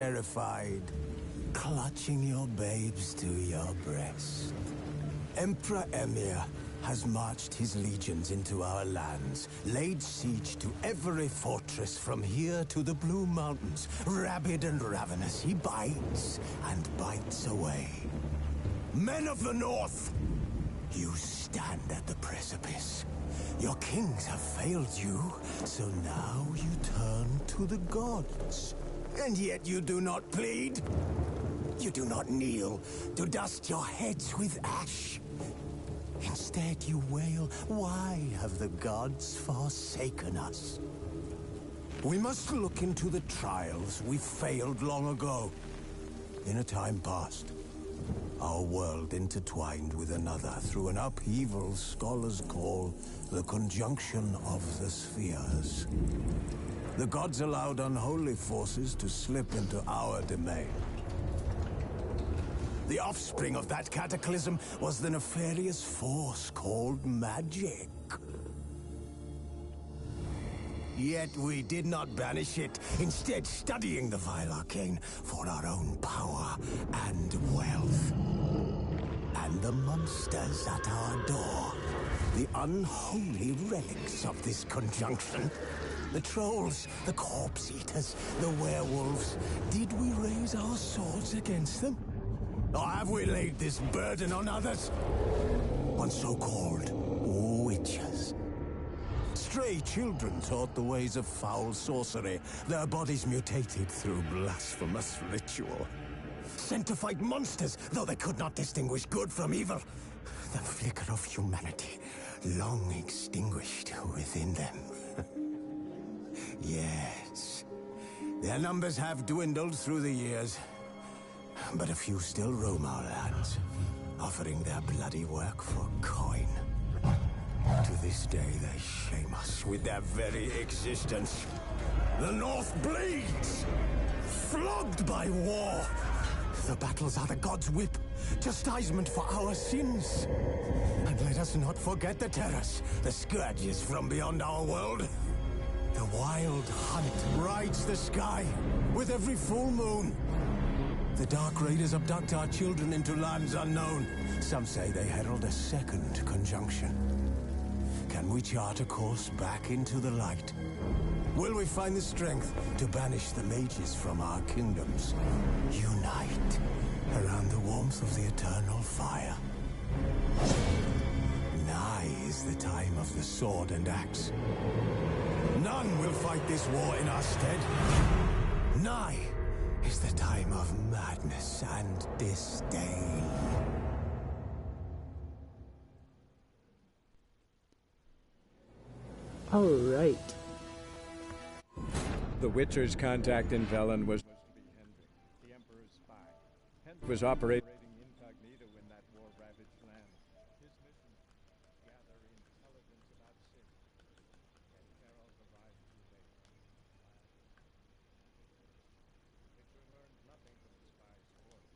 terrified, clutching your babes to your breast. Emperor Emir has marched his legions into our lands, laid siege to every fortress from here to the Blue Mountains. Rabid and ravenous, he bites and bites away. Men of the North, you stand at the precipice. Your kings have failed you, so now you turn to the gods. And yet you do not plead. You do not kneel to dust your heads with ash. Instead you wail, why have the gods forsaken us? We must look into the trials we failed long ago. In a time past, our world intertwined with another through an upheaval scholars call the conjunction of the spheres. The gods allowed unholy forces to slip into our domain. The offspring of that cataclysm was the nefarious force called magic. Yet we did not banish it, instead studying the vile arcane for our own power and wealth. And the monsters at our door, the unholy relics of this conjunction. The trolls, the corpse eaters, the werewolves. Did we raise our swords against them? Or have we laid this burden on others? On so-called witches. Stray children taught the ways of foul sorcery, their bodies mutated through blasphemous ritual. Sent to fight monsters, though they could not distinguish good from evil. The flicker of humanity, long extinguished within them. Yes, their numbers have dwindled through the years, but a few still roam our lands, offering their bloody work for coin. To this day, they shame us with their very existence. The North bleeds, flogged by war. The battles are the gods' whip, chastisement for our sins. And let us not forget the terrors, the scourges from beyond our world. The wild hunt rides the sky with every full moon. The Dark Raiders abduct our children into lands unknown. Some say they herald a second conjunction. Can we chart a course back into the light? Will we find the strength to banish the mages from our kingdoms? Unite around the warmth of the eternal fire. Nigh is the time of the sword and axe. None will fight this war in our stead. Nigh is the time of madness and disdain. All right. The Witcher's contact in Velen was to be Hendrik, the Emperor's spy. Hendrik was operating incognito in that war-ravaged land. His mission, gather intelligence about Ciri. Yet Geralt arrived too late. Witcher learned nothing from the spy's orders.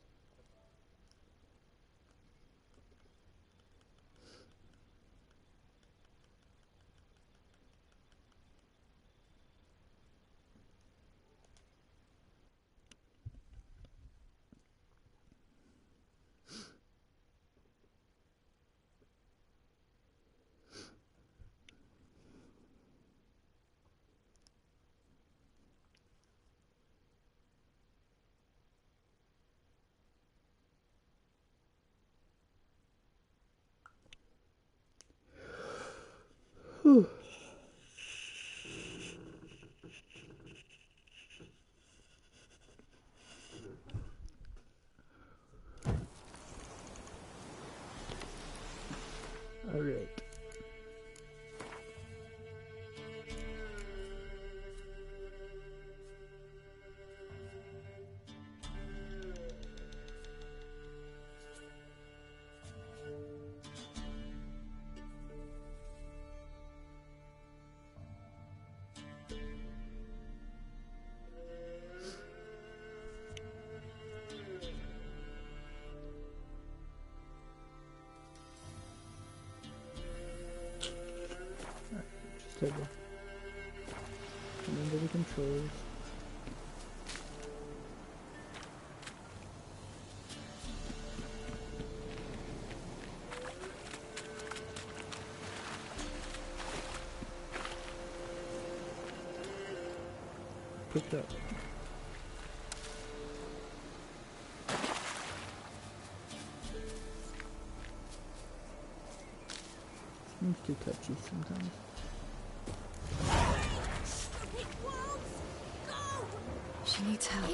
Whew. All right. Table. Remember the controls. picked up. Seems too touchy sometimes. She needs help.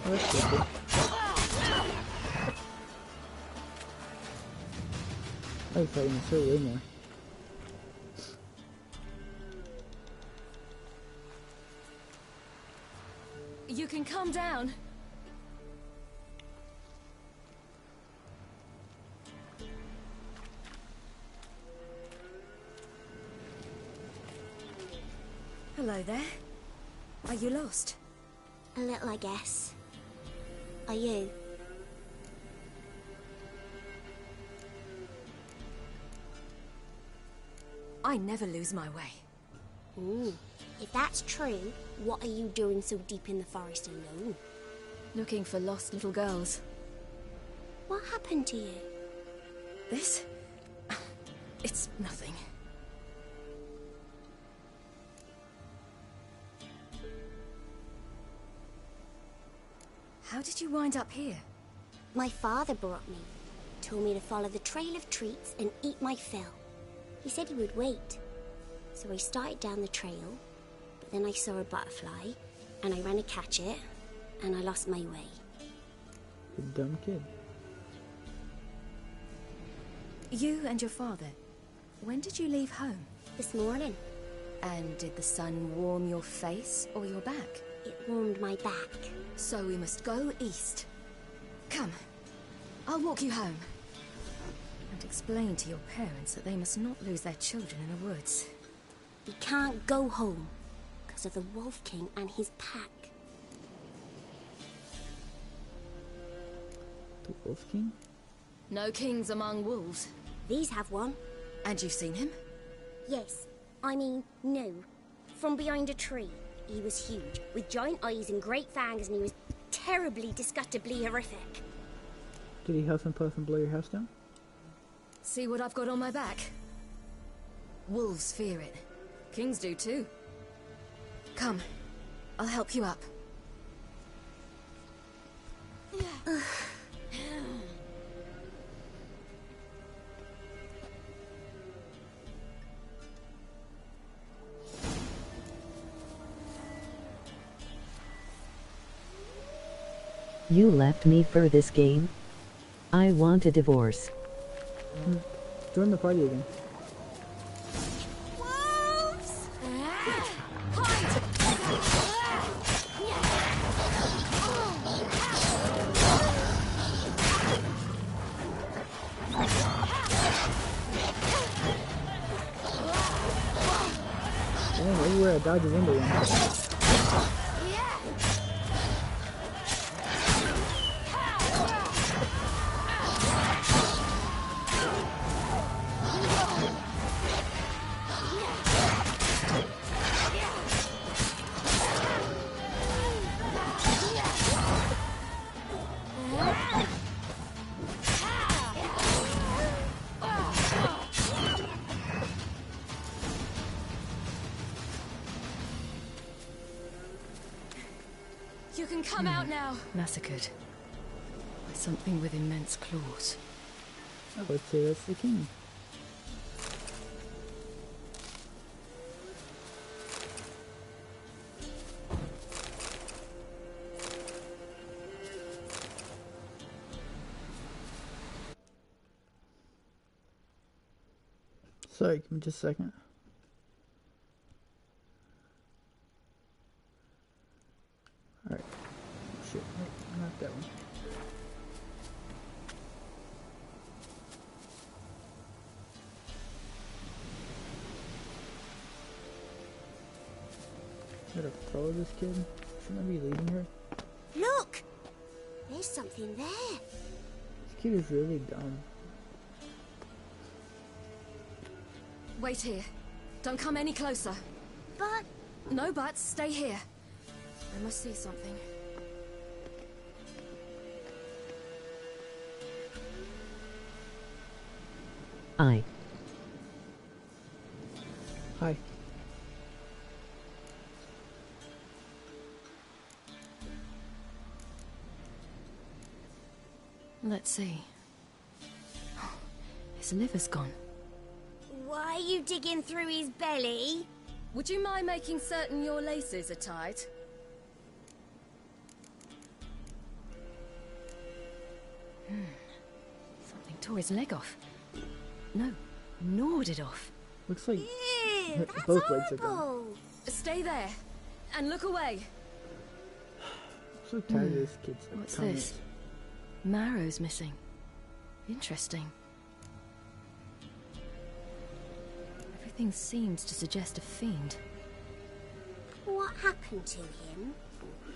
Oh, that's good. I was fighting so way more. You can calm down. Hello there. Are you lost? A little, I guess. Are you? I never lose my way. Ooh. If that's true, what are you doing so deep in the forest alone? Looking for lost little girls. What happened to you? This? It's nothing. How did you wind up here? My father brought me. Told me to follow the trail of treats and eat my fill. He said he would wait. So I started down the trail, but then I saw a butterfly, and I ran to catch it, and I lost my way. You dumb kid. You and your father, when did you leave home? This morning, And did the sun warm your face or your back? it warmed my back. So we must go east. Come, I'll walk you home. And explain to your parents that they must not lose their children in the woods. We can't go home, because of the Wolf King and his pack. The Wolf King? No kings among wolves. These have one. And you've seen him? Yes, I mean, no. From behind a tree. He was huge, with giant eyes and great fangs, and he was terribly, disgustingly horrific. Did he huff and puff and blow your house down? See what I've got on my back? Wolves fear it. Kings do too. Come, I'll help you up. You left me for this game? I want a divorce. Join the party again. Wolves! Dang, everywhere I dodge a window one. You can come out now. Massacred by something with immense claws. I would say that's the king. Sorry, give me just a second. Alright. Oh, shit, no, not that one. Gotta follow this kid? Shouldn't I be leading her? Look! There's something there. This kid is really dumb. Wait here. Don't come any closer. But No buts. Stay here. I must see something. I. Hi. Let's see. His liver's gone. Why are you digging through his belly? Would you mind making certain your laces are tied? Something tore his leg off. No, gnawed it off. Looks like Ew, that's both legs are gone. horrible. Stay there, and look away. I'm so tired of this kid's What's comments. this? Marrow's missing. Interesting. Everything seems to suggest a fiend. What happened to him?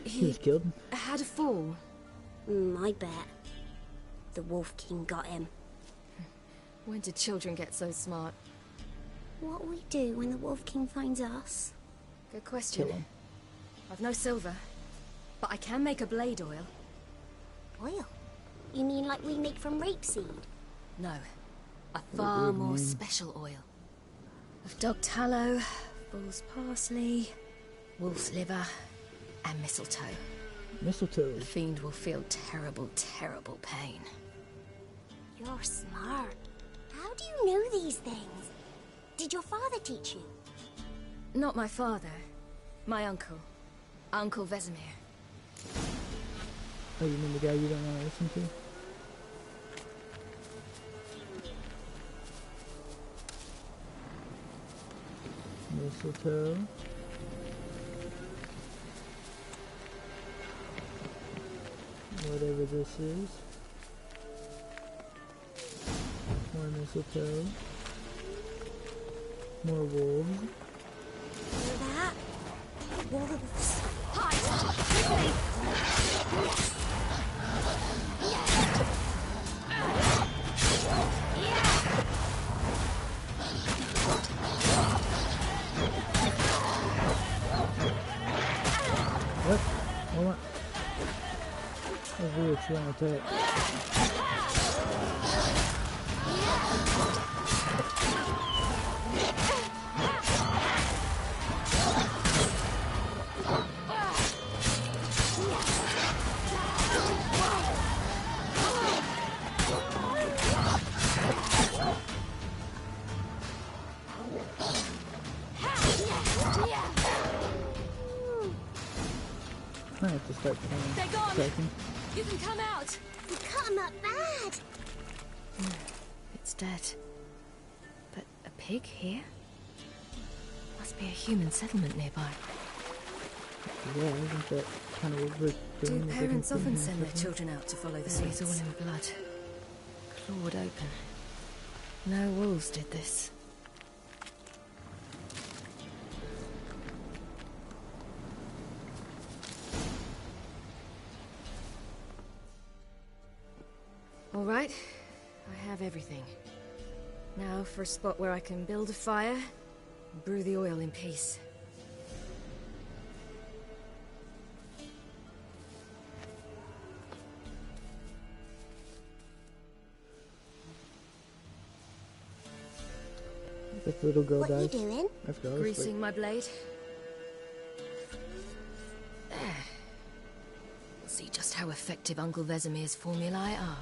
He was killed. had a fall. I bet. The Wolf King got him. When did children get so smart? What'll we do when the Wolf King finds us? Good question. Kill him. I've no silver, but I can make a blade oil. Oil? You mean like we make from rapeseed? No, a far more special oil. Of dog tallow, bull's parsley, wolf's liver, and mistletoe. Mistletoe. The fiend will feel terrible, terrible pain. You're smart. How do you know these things? Did your father teach you? Not my father, my uncle. Uncle Vesemir. Oh, you mean the guy you don't want to listen to? Mistletoe. Whatever this is. More mistletoe. More wolves. Hear that? Wolves. What? Hold on. That was weird, she won't attack. I have to start They're gone. attacking. You can come out. You cut him up bad. It's dead. But a pig here? Must be a human settlement nearby. Yeah, isn't that kind of what we're Do doing? with parents different often things send their and children out to follow the sweets? All in blood. Clawed open. No wolves did this. All right, I have everything. Now for a spot where I can build a fire, and brew the oil in peace. If the little girl What are you dies, doing? I forgot. I was Greasing my blade. There. We'll see just how effective Uncle Vesemir's formulae are.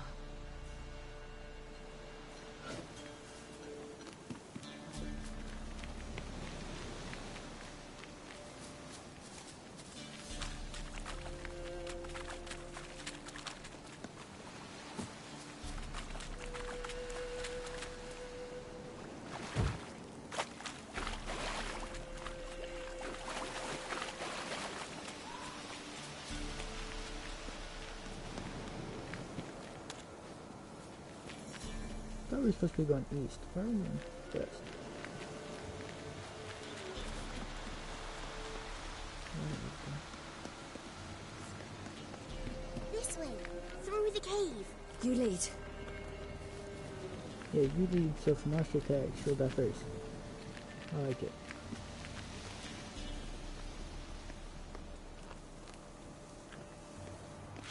I thought we were supposed to be going east. Why are we going west? This way. Through the cave. You lead. Yeah, you lead, so from our attack, she'll die first. I like it.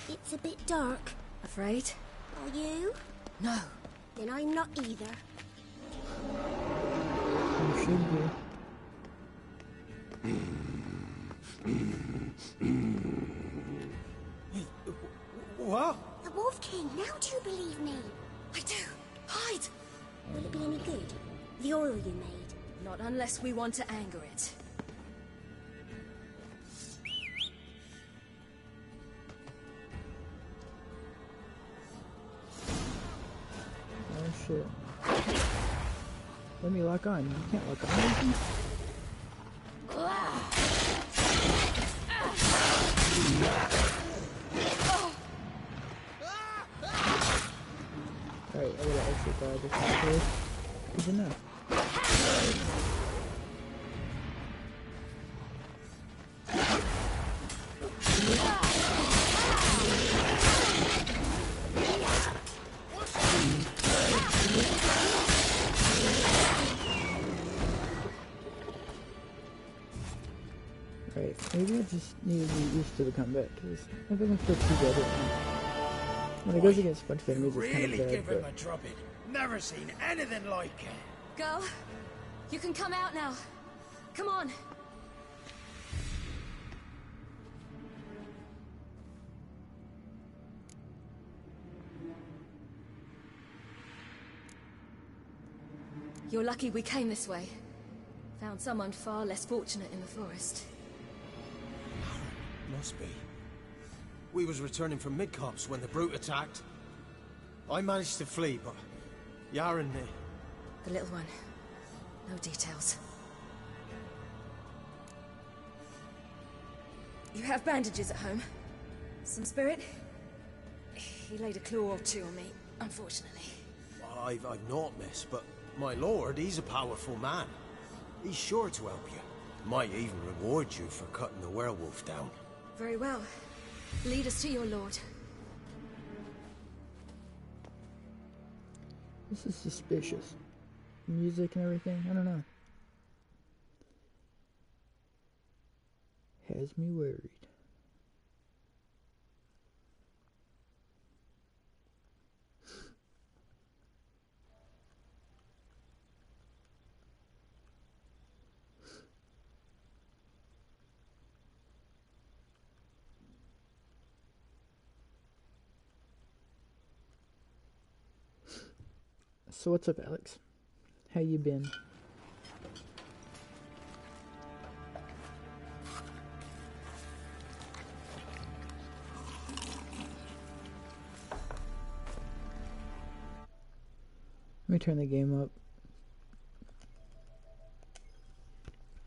It's a bit dark. Afraid? Are you? No. Then I'm not either. You should be. What? The Wolf King, now do you believe me? I do. Hide! Will it be any good? The oil you made? Not unless we want to anger it. Oh shit. Let me lock on. You can't lock on anything? Alright, I gotta exit that just in case. Good enough. Right, maybe I just need to be used to the combat, because I think I feel too good right now. When it goes against a bunch of enemies, it's kind of Really bad, give him but a drubbing. Never seen anything like it. Girl, you can come out now. Come on. You're lucky we came this way. Found someone far less fortunate in the forest. Must be. We was returning from Midcops when the brute attacked. I managed to flee, but Yaren, The little one. No details. You have bandages at home? Some spirit? He laid a claw or two on me, unfortunately. I've naught, miss, but my lord, he's a powerful man. He's sure to help you. Might even reward you for cutting the werewolf down. Very well. Lead us to your lord. this is suspicious. Music and everything, I don't know. Has me worried. So what's up, Alex? How you been? Let me turn the game up.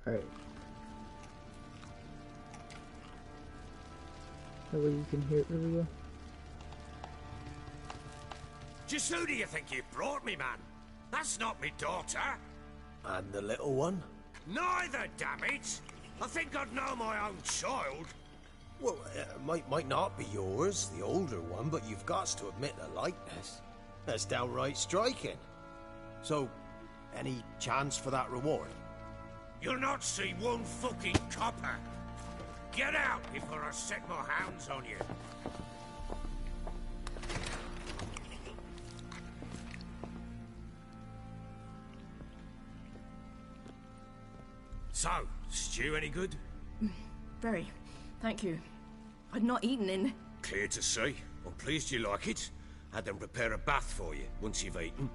Alright. That way you can hear it really well. Just who do you think you brought me, man? That's not me daughter. And the little one? Neither, damn it! I think I'd know my own child. Well, might not be yours, the older one, but you've got to admit the likeness. That's downright striking. So, any chance for that reward? You'll not see one fucking copper. Get out before I set my hounds on you. So, stew any good? Very. Thank you. I'd not eaten in... Clear to see. I'm pleased you like it. Had them prepare a bath for you once you've eaten.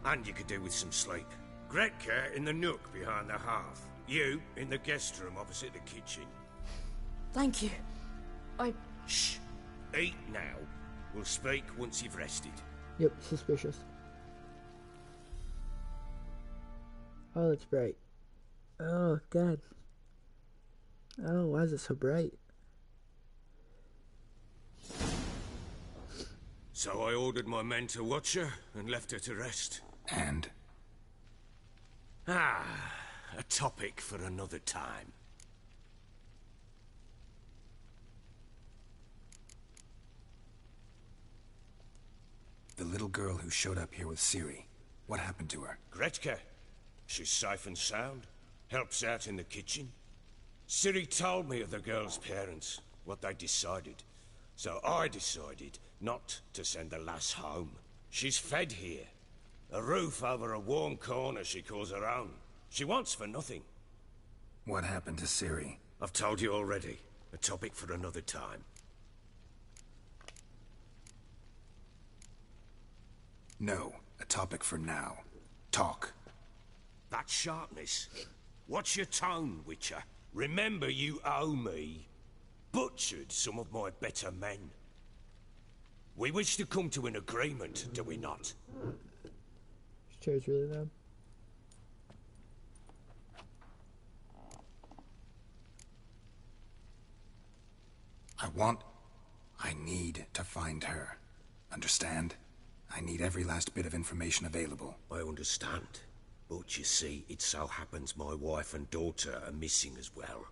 And you could do with some sleep. Gretka in the nook behind the hearth. You in the guest room opposite the kitchen. Thank you. Shh. Eat now. We'll speak once you've rested. Yep, suspicious. Oh, it's bright. Oh, God. Oh, why is it so bright? So I ordered my men to watch her and left her to rest. And? A topic for another time. The little girl who showed up here with Ciri. What happened to her? Gretka. She's safe and sound. Helps out in the kitchen. Ciri told me of the girl's parents, what they decided. So I decided not to send the lass home. She's fed here. A roof over a warm corner she calls her own. She wants for nothing. What happened to Ciri? I've told you already. A topic for another time. No, a topic for now. Talk. That sharpness. What's your tone, Witcher? Remember you owe me. Butchered some of my better men. We wish to come to an agreement, do we not? This chair's really loud. I need to find her. Understand? I need every last bit of information available. I understand. But you see, it so happens my wife and daughter are missing as well.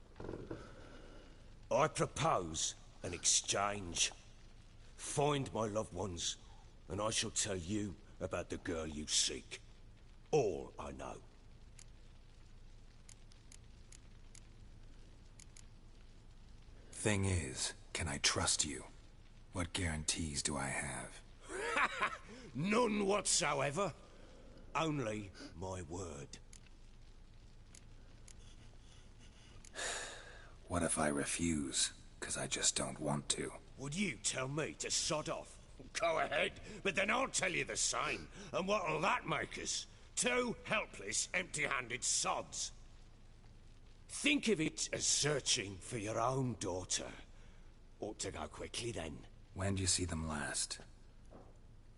I propose an exchange. Find my loved ones, and I shall tell you about the girl you seek. All I know. Thing is, can I trust you? What guarantees do I have? None whatsoever. Only my word. What if I refuse? 'Cause I just don't want to. Would you tell me to sod off? Go ahead, but then I'll tell you the same. And what'll that make us? Two helpless, empty-handed sods. Think of it as searching for your own daughter. Ought to go quickly then. When do you see them last?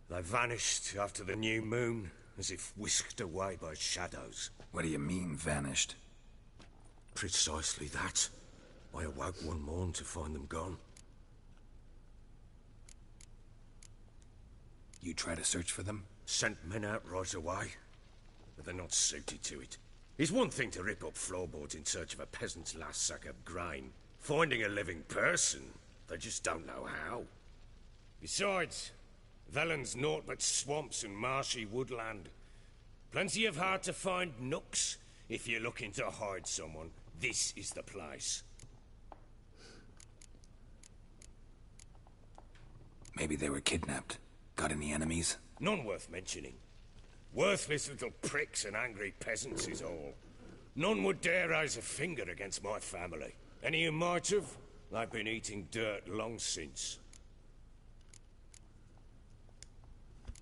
They vanished after the new moon, as if whisked away by shadows. What do you mean, vanished? Precisely that. I awoke one morn to find them gone. You try to search for them? Sent men out right away, but they're not suited to it. It's one thing to rip up floorboards in search of a peasant's last sack of grain. Finding a living person, they just don't know how. Besides, Velen's naught but swamps and marshy woodland. Plenty of hard-to-find nooks. If you're looking to hide someone, this is the place. Maybe they were kidnapped. Got any enemies? None worth mentioning. Worthless little pricks and angry peasants is all. None would dare raise a finger against my family. Any who might have, they've been eating dirt long since.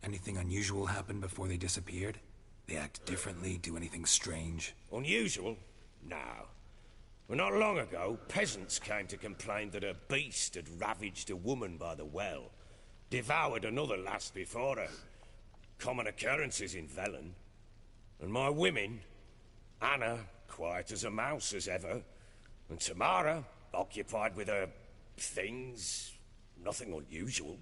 Anything unusual happen before they disappeared? They act differently, do anything strange? Unusual? No. Well, not long ago, peasants came to complain that a beast had ravaged a woman by the well. Devoured another lass before her. Common occurrences in Velen. And my women, Anna, quiet as a mouse as ever, and Tamara, occupied with her things, nothing unusual.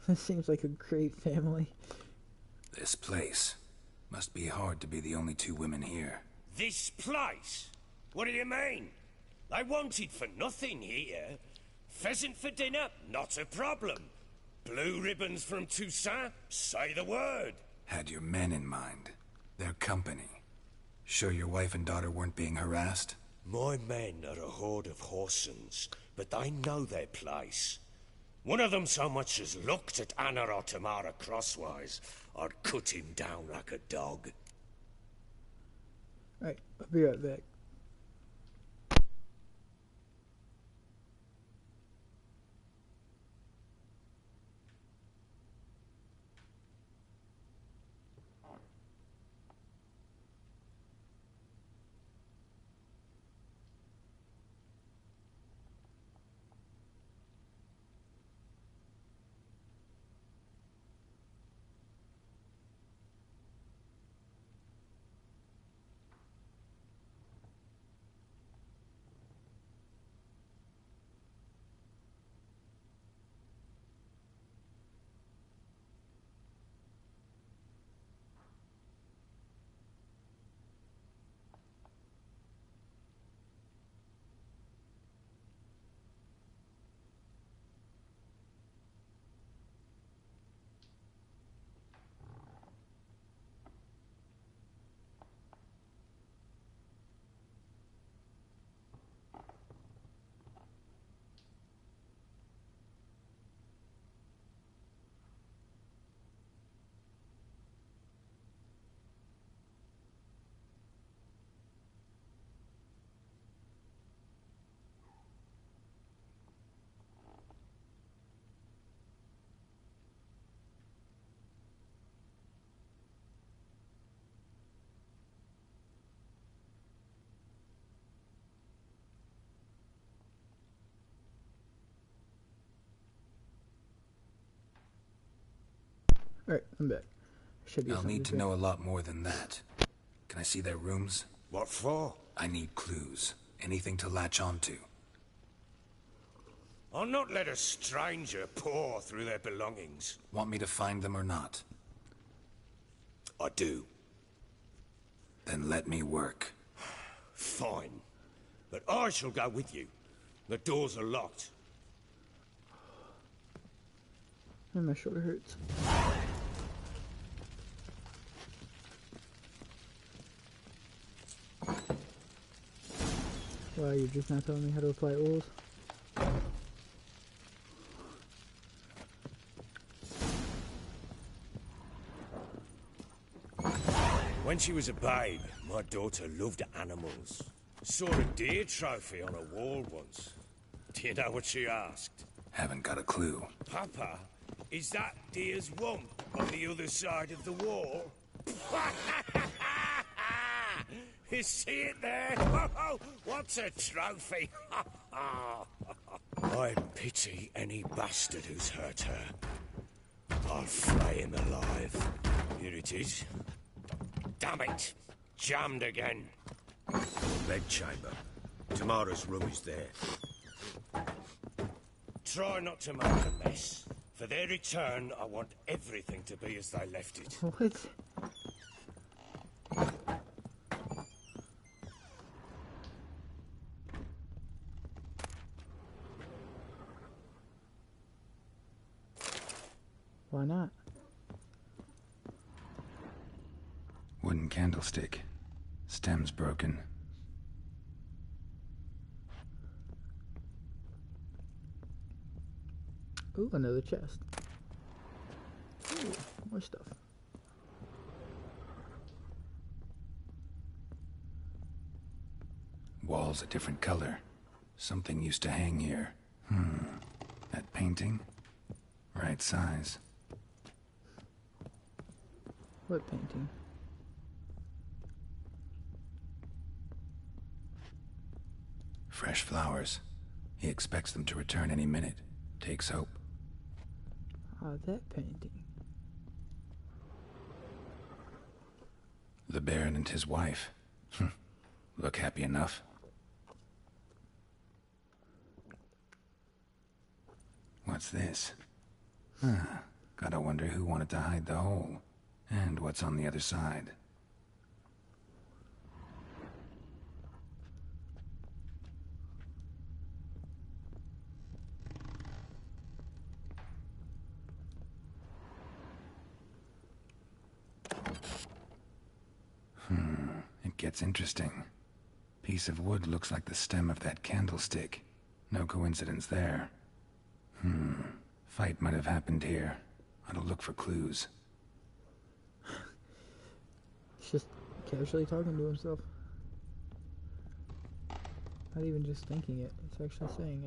This seems like a great family. This place. Must be hard to be the only two women here. This place? What do you mean? They wanted for nothing here. Pheasant for dinner? Not a problem. Blue ribbons from Toussaint? Say the word. Had your men in mind. Their company. Sure your wife and daughter weren't being harassed? My men are a horde of whoresons, but they know their place. One of them so much as looked at Anna or Tamara crosswise, I'd cut him down like a dog. Alright, I'll be right back. Alright, I'm back. Should be I'll something need to different. know a lot more than that. Can I see their rooms? What for? I need clues. Anything to latch onto. I'll not let a stranger pore through their belongings. Want me to find them or not? I do. Then let me work. Fine. But I shall go with you. The doors are locked. And my shoulder hurts. Wow, you're just not telling me how to apply oils? When she was a babe, my daughter loved animals. Saw a deer trophy on a wall once. Do you know what she asked? Haven't got a clue. Papa, is that deer's wump on the other side of the wall? You see it there? Oh, what's a trophy? I pity any bastard who's hurt her. I'll flay him alive. Here it is. Damn it! Jammed again. Bedchamber. Tamara's room is there. Try not to make a mess. For their return, I want everything to be as they left it. What? Why not? Wooden candlestick. Stem's broken. Ooh, another chest. Ooh, more stuff. Walls a different color. Something used to hang here. That painting? Right size. What painting? Fresh flowers. He expects them to return any minute. Takes hope. Ah, that painting. The Baron and his wife. Look happy enough. What's this? Gotta wonder who wanted to hide the hole. And what's on the other side. It gets interesting. Piece of wood looks like the stem of that candlestick. No coincidence there. Fight might have happened here. I'll look for clues. He's just casually talking to himself. Not even just thinking it, it's actually saying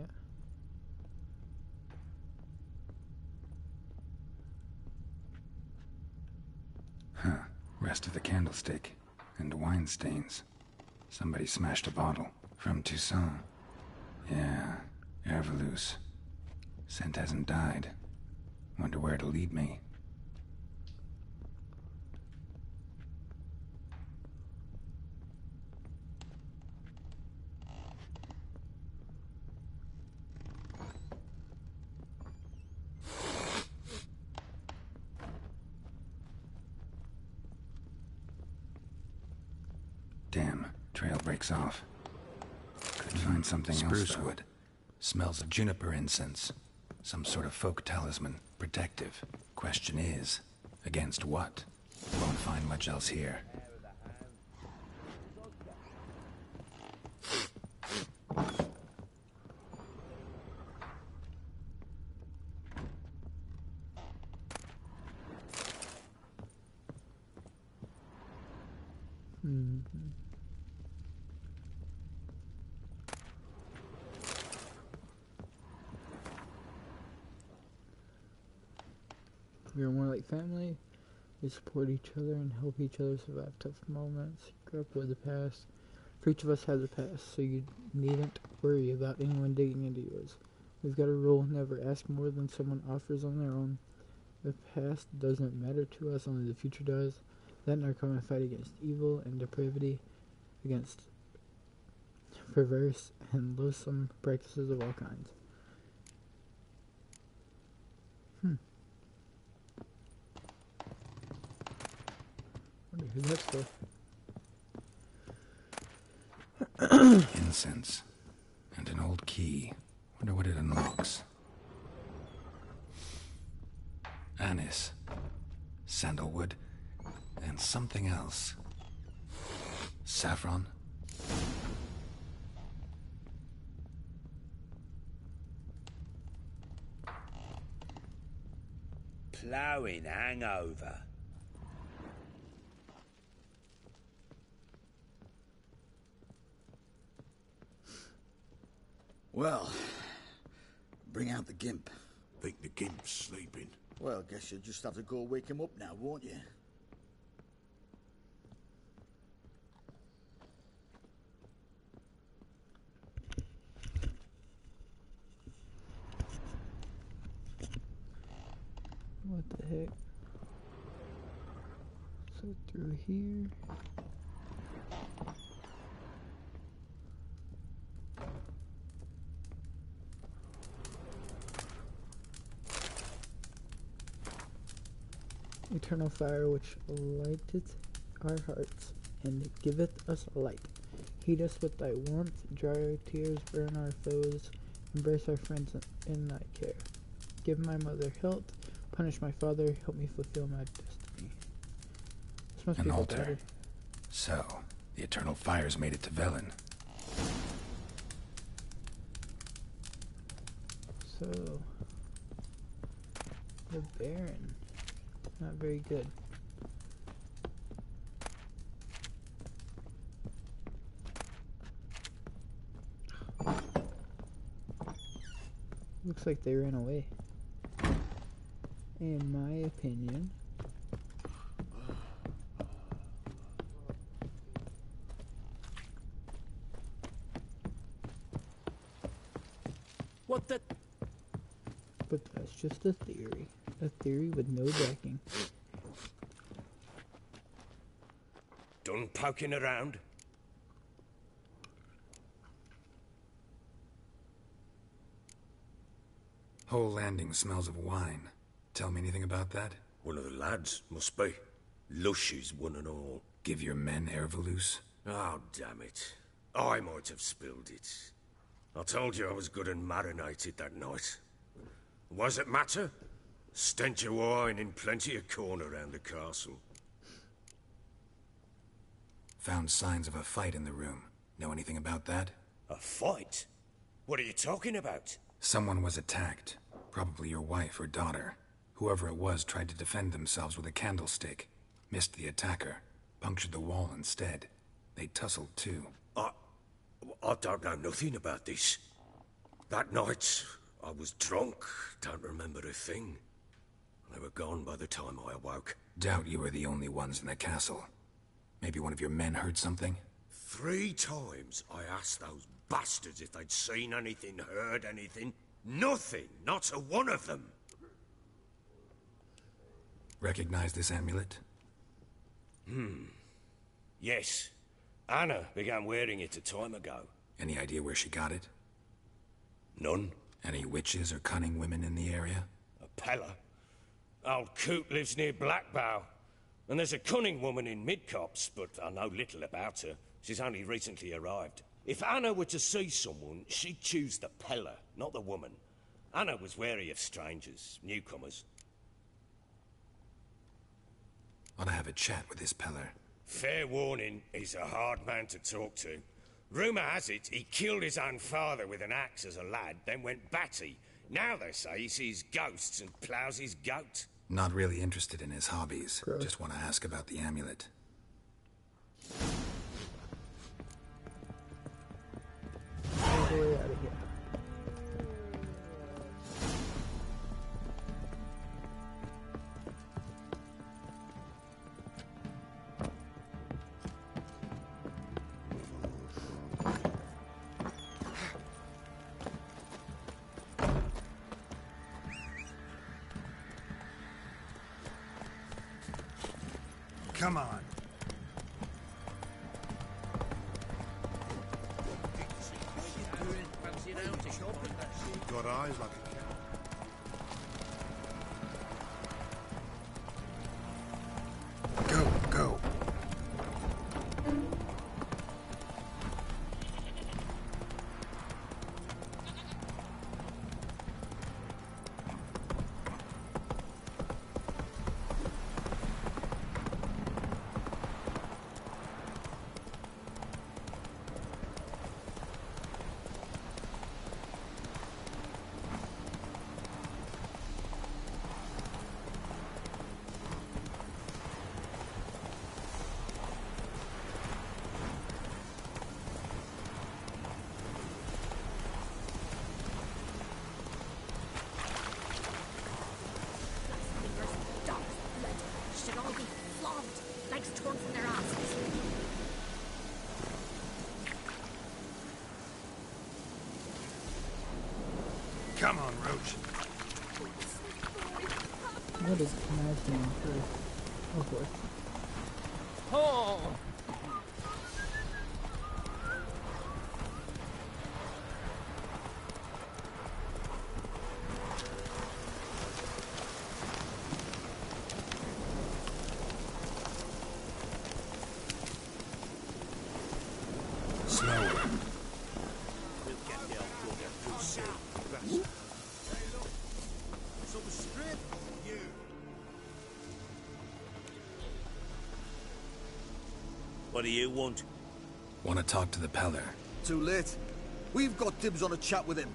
it. Rest of the candlestick. And wine stains. Somebody smashed a bottle. From Toussaint. Yeah, Herveloos. Scent hasn't died. Wonder where it'll lead me. Damn, trail breaks off. Could find something else, Spruce wood. Smells of juniper incense. Some sort of folk talisman. Protective. Question is, against what? Won't find much else here. We are more like family. We support each other and help each other survive tough moments. Grow up with the past. For each of us has a past, so you needn't worry about anyone digging into yours. We've got a rule: never ask more than someone offers on their own. The past doesn't matter to us, only the future does. Then our common fight against evil and depravity, against perverse and loathsome practices of all kinds. Wonder who that's for. Incense. And an old key. Wonder what it unlocks. Anise. Sandalwood. And something else. Saffron. Ploughing hangover. Well, bring out the gimp. Think the gimp's sleeping? Well, guess you'll just have to go wake him up now, won't you? What the heck? So through here. Eternal fire which lighteth our hearts, and giveth us light. Heat us with thy warmth, dry our tears, burn our foes, embrace our friends in thy care. Give my mother health, punish my father, help me fulfill my destiny. This must be An the altar. better. So, the eternal fires made it to Velen. So, the Baron. Not very good. Looks like they ran away. In my opinion. What the? But that's just a theory. A theory with no backing. Done poking around? Whole landing smells of wine. Tell me anything about that? One of the lads, must be. Lushes, one and all. Give your men Ervalus? Oh, damn it. I might have spilled it. I told you I was good and marinated that night. Was it matter? Stench of wine in plenty of corn around the castle. Found signs of a fight in the room. Know anything about that? A fight? What are you talking about? Someone was attacked. Probably your wife or daughter. Whoever it was tried to defend themselves with a candlestick. Missed the attacker. Punctured the wall instead. They tussled too. I don't know nothing about this. That night, I was drunk. Don't remember a thing. They were gone by the time I awoke. Doubt you were the only ones in the castle. Maybe one of your men heard something? 3 times I asked those bastards if they'd seen anything, heard anything. Nothing. Not a one of them. Recognize this amulet? Yes. Anna began wearing it a time ago. Any idea where she got it? None. Any witches or cunning women in the area? A Pella. Old Coot lives near Blackbow. And there's a cunning woman in Midcopse, but I know little about her. She's only recently arrived. If Anna were to see someone, she'd choose the Pella, not the woman. Anna was wary of strangers, newcomers. Ought to have a chat with this Peller. Fair warning, he's a hard man to talk to. Rumour has it he killed his own father with an axe as a lad, then went batty. Now they say he sees ghosts and ploughs his goat. Not really interested in his hobbies. Gross. Just want to ask about the amulet. All the way out of here. Come on. Got eyes like a cat. Go, go. Should all be flogged, legs torn from their asses. Come on, Roach. What is imagining first? Oh boy. Oh! Slower. We'll get the old bugger through soon. So strip you. What do you want? Want to talk to the Peller? Too late. We've got dibs on a chat with him.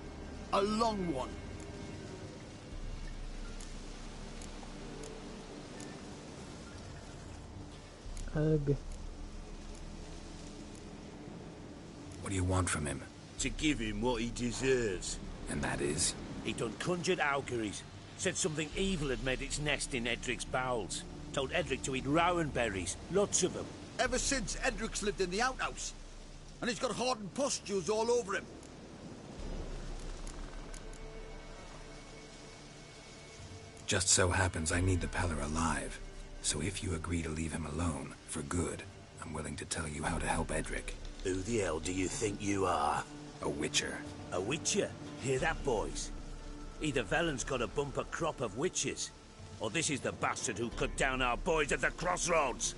A long one. Ugh. What do you want from him? To give him what he deserves. And that is? He done conjured auguries. Said something evil had made its nest in Edric's bowels. Told Edric to eat rowan berries. Lots of them. Ever since Edric's lived in the outhouse. And he's got hardened pustules all over him. Just so happens I need the Peller alive. So if you agree to leave him alone, for good, I'm willing to tell you how to help Edric. Who the hell do you think you are? A witcher. A witcher? Hear that, boys? Either Velen's got a bumper crop of witches, or this is the bastard who cut down our boys at the crossroads.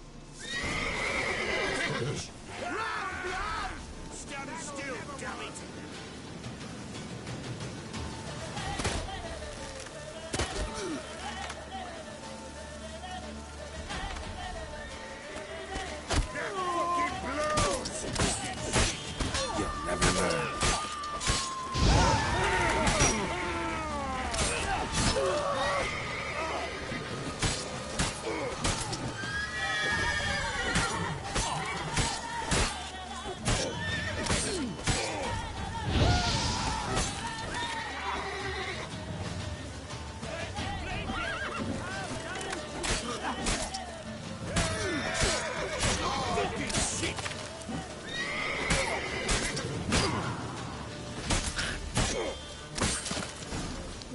Stand still, damn it! You'll never learn.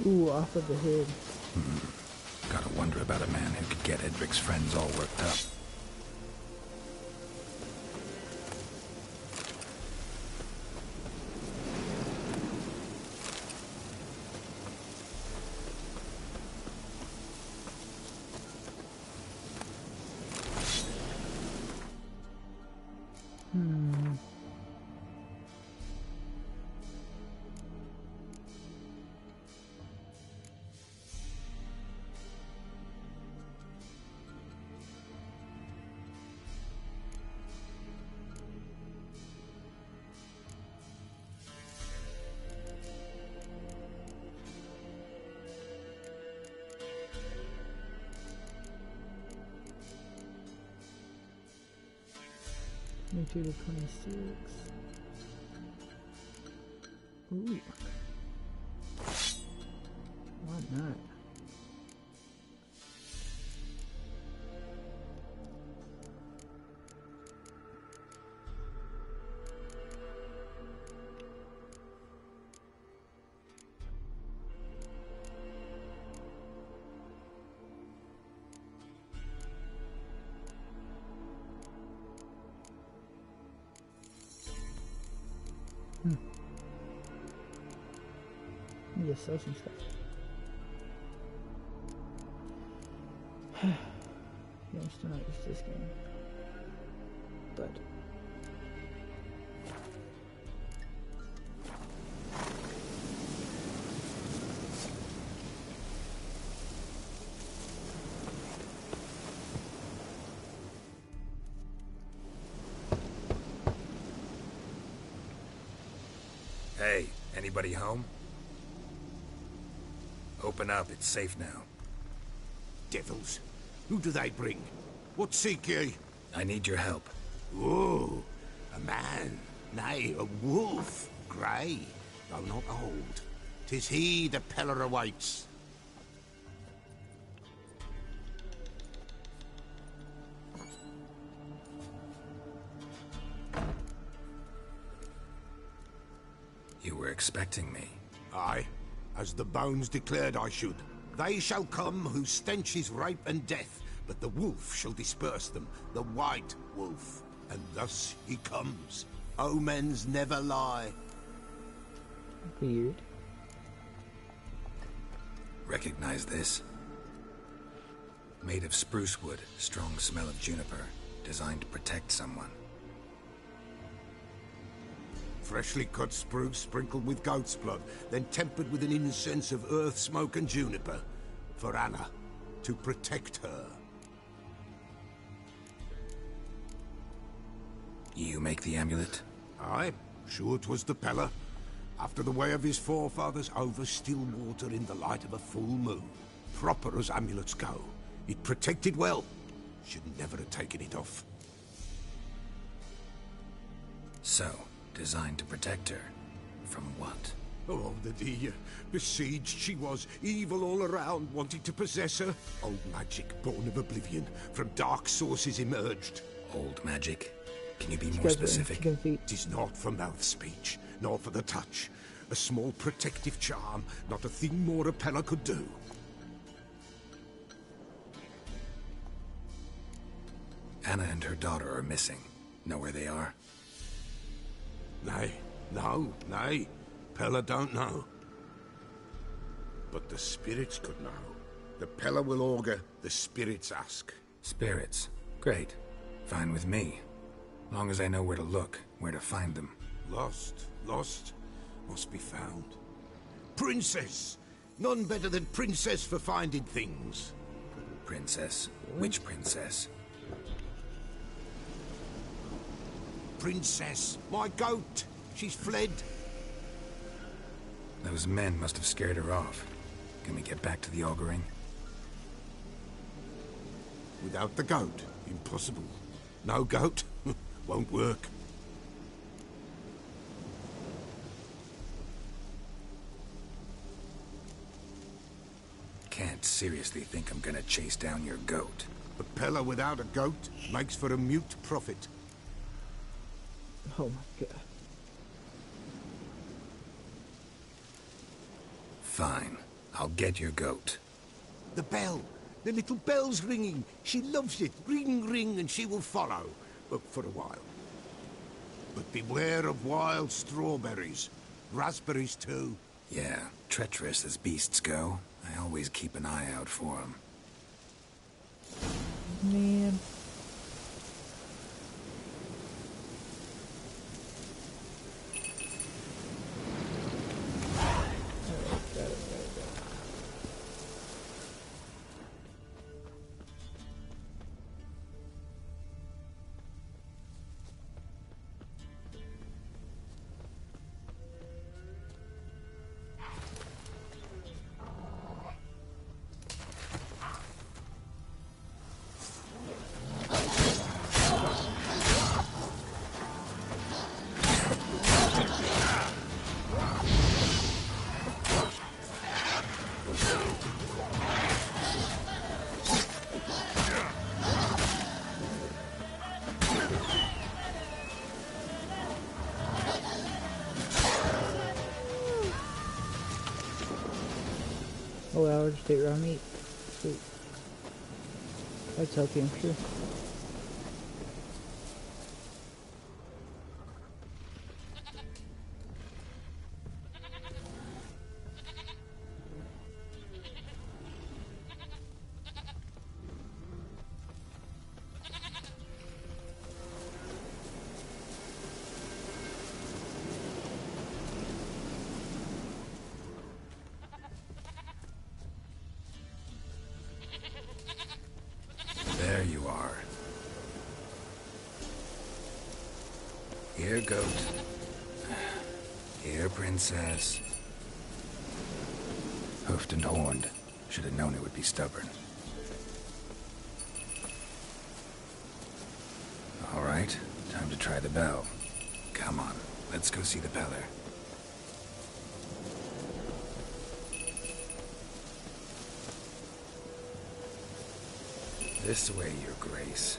Ooh, off of the head. Gotta wonder about a man who could get Edric's friends all worked up. Two to 26. Ooh. Why not? Yeah, sell some stuff. Yeah, I'm still not used to this game. But Hey, anybody home? Open up, it's safe now. Devils. Who do they bring? What seek ye? I need your help. Oh, a man. Nay, a wolf. Grey, though not old. 'Tis he the Peller awaits. You were expecting me. Aye, as the bones declared I should. They shall come whose stench is rape and death, but the wolf shall disperse them, the white wolf. And thus he comes. Omens never lie. weird. Recognize this? Made of spruce wood, strong smell of juniper, designed to protect someone. Freshly cut spruce sprinkled with goat's blood, then tempered with an incense of earth, smoke and juniper. For Anna, to protect her. You make the amulet? Aye, sure 'twas the Peller. After the way of his forefathers, over still water in the light of a full moon. Proper as amulets go. It protected well. Should never have taken it off. So, designed to protect her. From what? Oh, the besieged she was, evil all around, wanting to possess her. Old magic, born of oblivion, from dark sources emerged. Old magic? Can you be more specific? Tis not for mouth speech, nor for the touch. A small protective charm, not a thing more a Peller could do. Anna and her daughter are missing. Know where they are? Nay, nay. Peller don't know. But the spirits could know. The Peller will augur, the spirits ask. Spirits? Great. Fine with me. Long as I know where to look, where to find them. Lost, must be found. Princess! None better than Princess for finding things. Princess? Which princess? Princess, my goat! She's fled. Those men must have scared her off. Can we get back to the auguring? Without the goat, impossible. No goat, won't work. Can't seriously think I'm gonna chase down your goat. A Peller without a goat makes for a mute prophet. Oh my god. Fine. I'll get your goat. The bell. The little bell's ringing. She loves it. Ring, ring, and she will follow. But for a while. But beware of wild strawberries. Raspberries, too. Yeah, treacherous as beasts go. I always keep an eye out for them. Man. Oh well, I'll just take raw meat. Sweet. That's healthy, I'm sure. Here, goat. Here, princess. Hoofed and horned. Should have known it would be stubborn. All right, time to try the bell. Come on, let's go see the Peller. This way, Your Grace.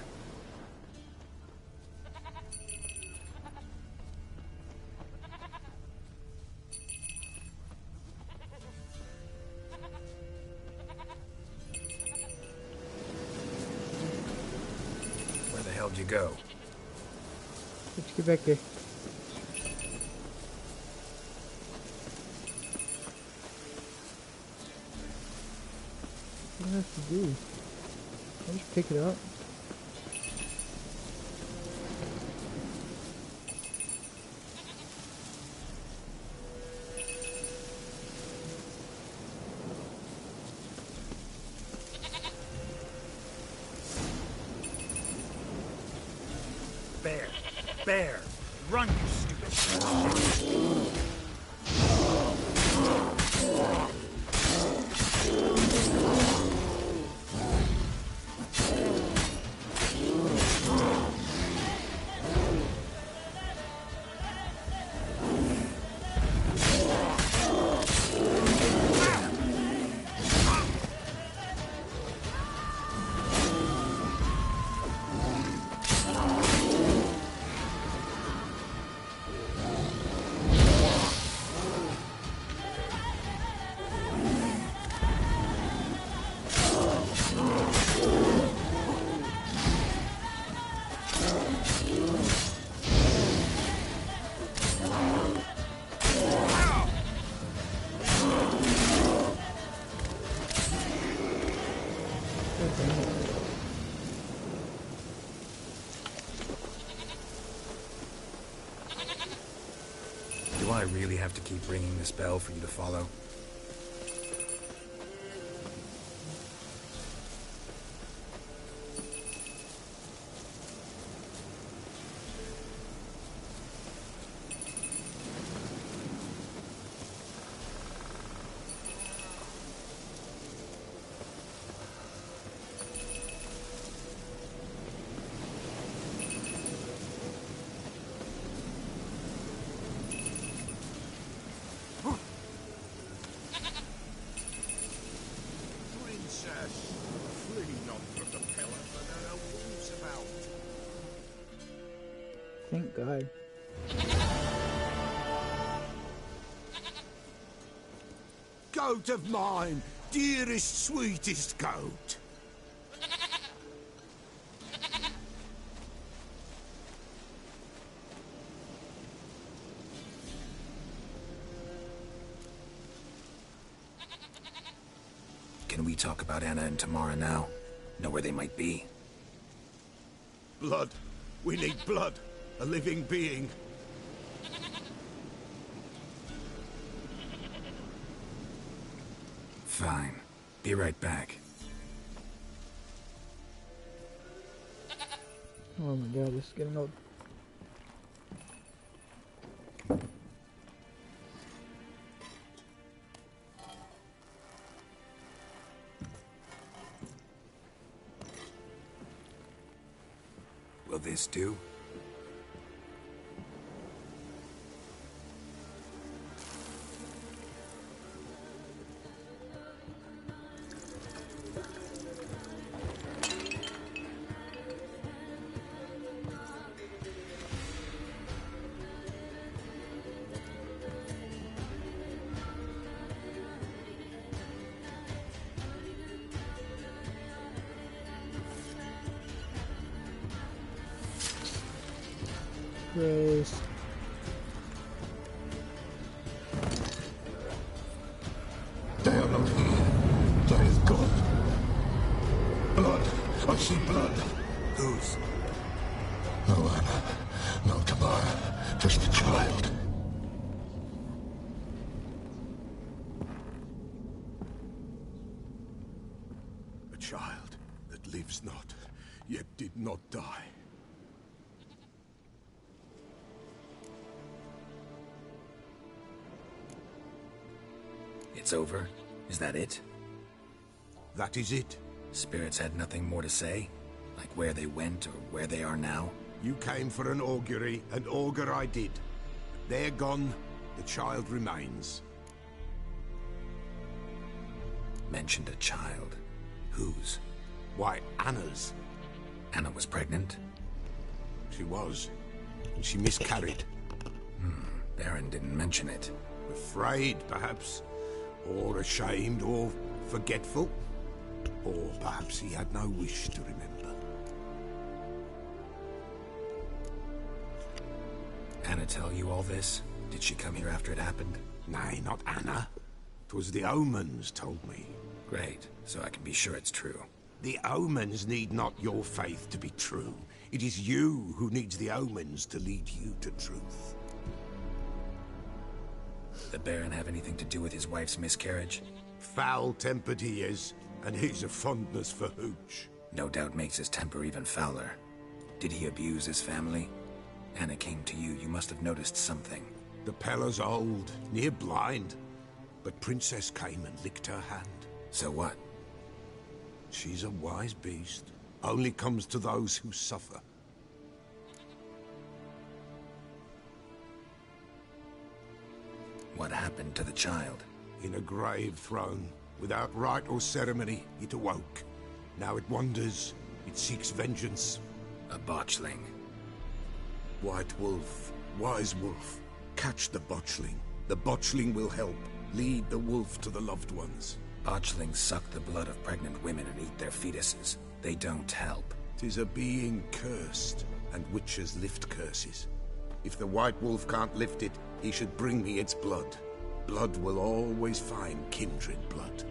Where the hell did you go? Let's get back here. What do I have to do? I'll just pick it up. Bear! Bear! Run, you stupid... Do I really have to keep ringing this bell for you to follow? Princess, flee not from the pillar, for there are wolves about. Thank God. Goat of mine, dearest, sweetest goat. Can we talk about Anna and Tamara now? Know where they might be? Blood. We need blood. A living being. Fine. Be right back. Oh my God, this is getting old. Will this do? Gross. They are not here. There is God. Blood. I see blood. Whose? No Anna. No Tamara. Just a child. A child that lives not, yet did not die. It's over? Is that it? That is it. Spirits had nothing more to say? Like where they went or where they are now? You came for an augury, and augur I did. They're gone, the child remains. Mentioned a child. Whose? Why, Anna's. Anna was pregnant? She was, and she miscarried. Baron didn't mention it. Afraid, perhaps, or ashamed, or forgetful. Or perhaps he had no wish to remember. Anna tell you all this? Did she come here after it happened? Nay, not Anna. 'Twas the omens told me. Great, so I can be sure it's true. The omens need not your faith to be true. It is you who needs the omens to lead you to truth. The Baron have anything to do with his wife's miscarriage? Foul-tempered he is, and he's a fondness for hooch. No doubt makes his temper even fouler. Did he abuse his family? Anna came to you, you must have noticed something. The Pella's old, near blind, but Princess came and licked her hand. So what? She's a wise beast. Only comes to those who suffer. What happened to the child? In a grave thrown. Without rite or ceremony, it awoke. Now it wanders. It seeks vengeance. A botchling. White wolf. Wise wolf. Catch the botchling. The botchling will help. Lead the wolf to the loved ones. Botchlings suck the blood of pregnant women and eat their fetuses. They don't help. 'Tis a being cursed, and witches lift curses. If the white wolf can't lift it, he should bring me its blood. Blood will always find kindred blood.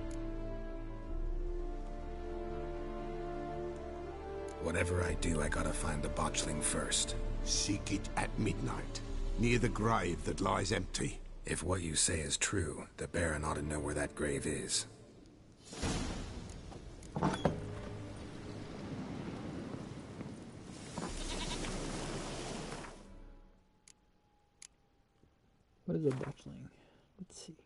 Whatever I do, I gotta find the botchling first. Seek it at midnight, near the grave that lies empty. If what you say is true, the Baron ought to know where that grave is. What is a botchling? Let's see.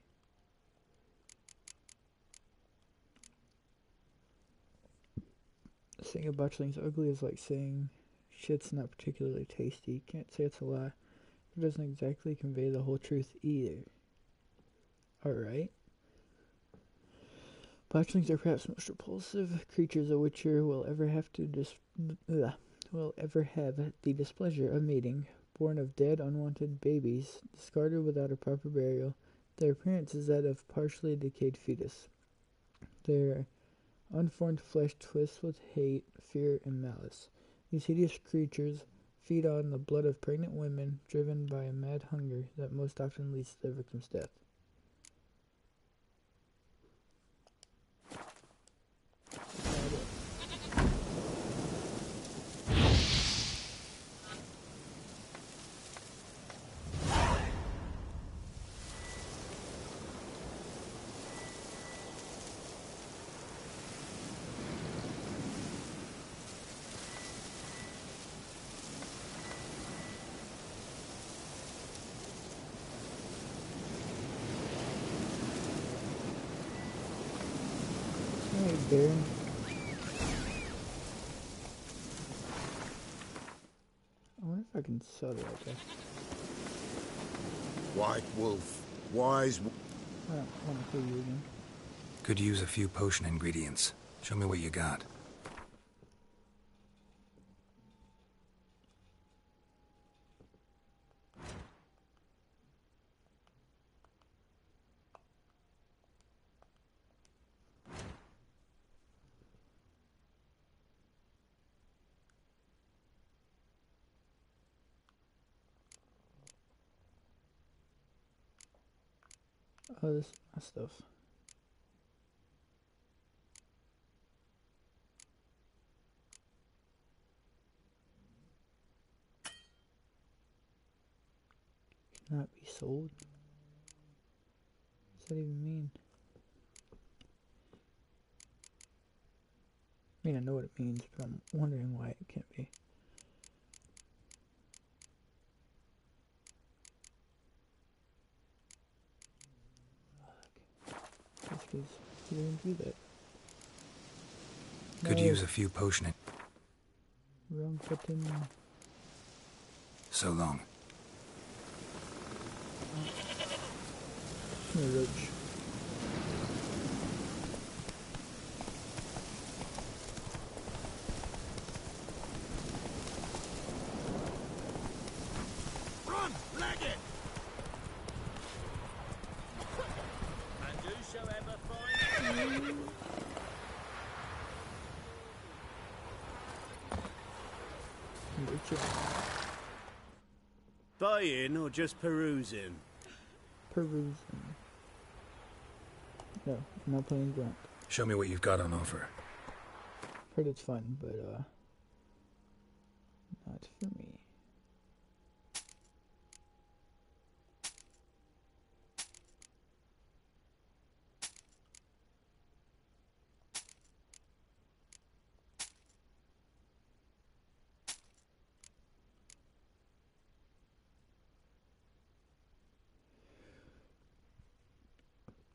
Saying a botchling's ugly is like saying shit's not particularly tasty. Can't say it's a lie. It doesn't exactly convey the whole truth either. Alright. Botchlings are perhaps the most repulsive creatures a witcher will ever have the displeasure of meeting. Born of dead, unwanted babies, discarded without a proper burial, their appearance is that of partially decayed fetus. Their unformed flesh twists with hate, fear, and malice. These hideous creatures feed on the blood of pregnant women, driven by a mad hunger that most often leads to their victim's death. Alright, Baron. I wonder if I can sell it right there. White wolf. Wise wolf. I don't want to kill you again. Could use a few potion ingredients. Show me what you got. Oh, this is my stuff. Cannot be sold? What does that even mean? I mean, I know what it means, but I'm wondering why it can't be. because he didn't do that. Could No. use a few potioning. Wrong button. So long. No roach. Run, leg it! And whosoever finds buying or just perusing? Perusing. No, I'm not playing Grunt. Show me what you've got on offer. Heard it's fun, but not for me.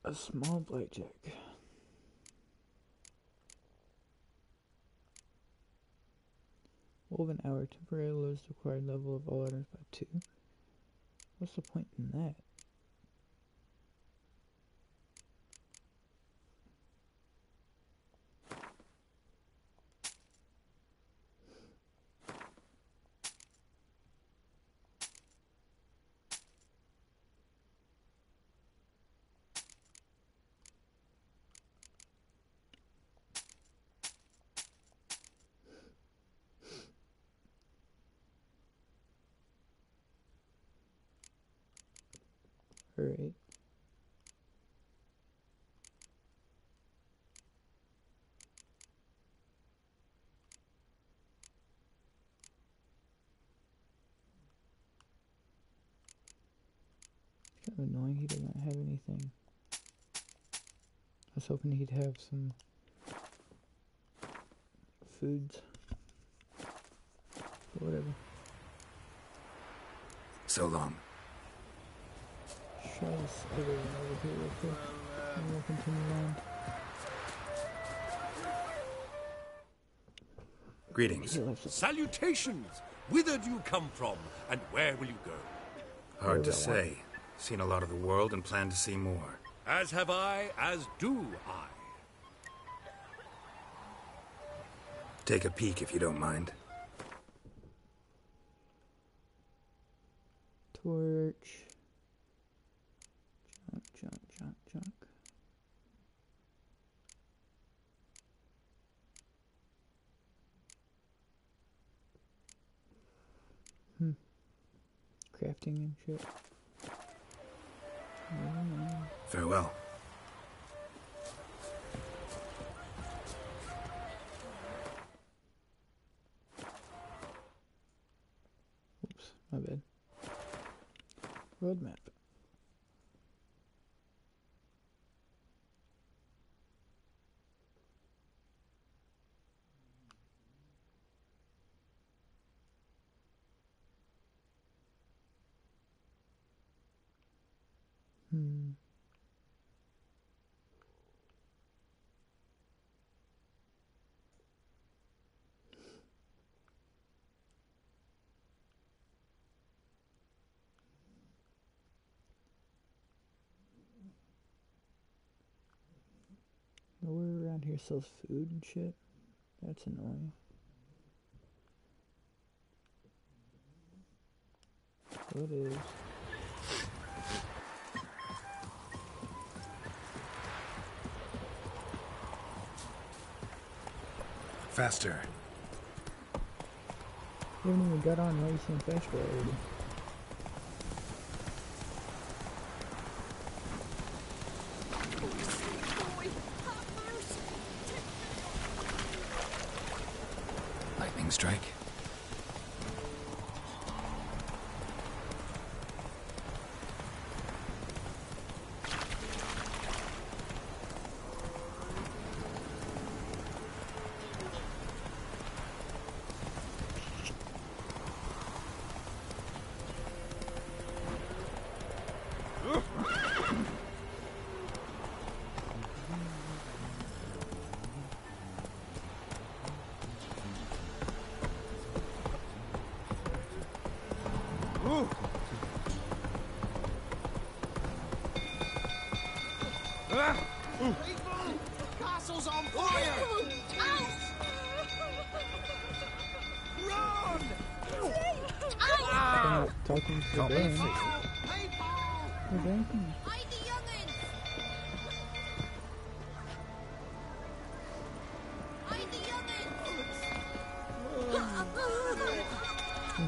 A small blackjack. Woven hour temporarily lowers the required level of all items by 2. What's the point in that? Alright. It's kind of annoying he doesn't have anything. I was hoping he'd have some foods. But whatever. So long. Try this other one over here real quick, and we'll continue on. Greetings. Salutations! Whither do you come from, and where will you go? Hard to say. Seen a lot of the world and plan to see more. As have I, as do I. Take a peek if you don't mind. Torch. Junk. Crafting and shit. Farewell. Oops, my bad. Roadmap. Nowhere around here sells food and shit. That's annoying. So it is. Faster. You haven't even got on racing faster already. Lightning strike. Castle's on fire! Run! I'm not talking to them. Who's anything?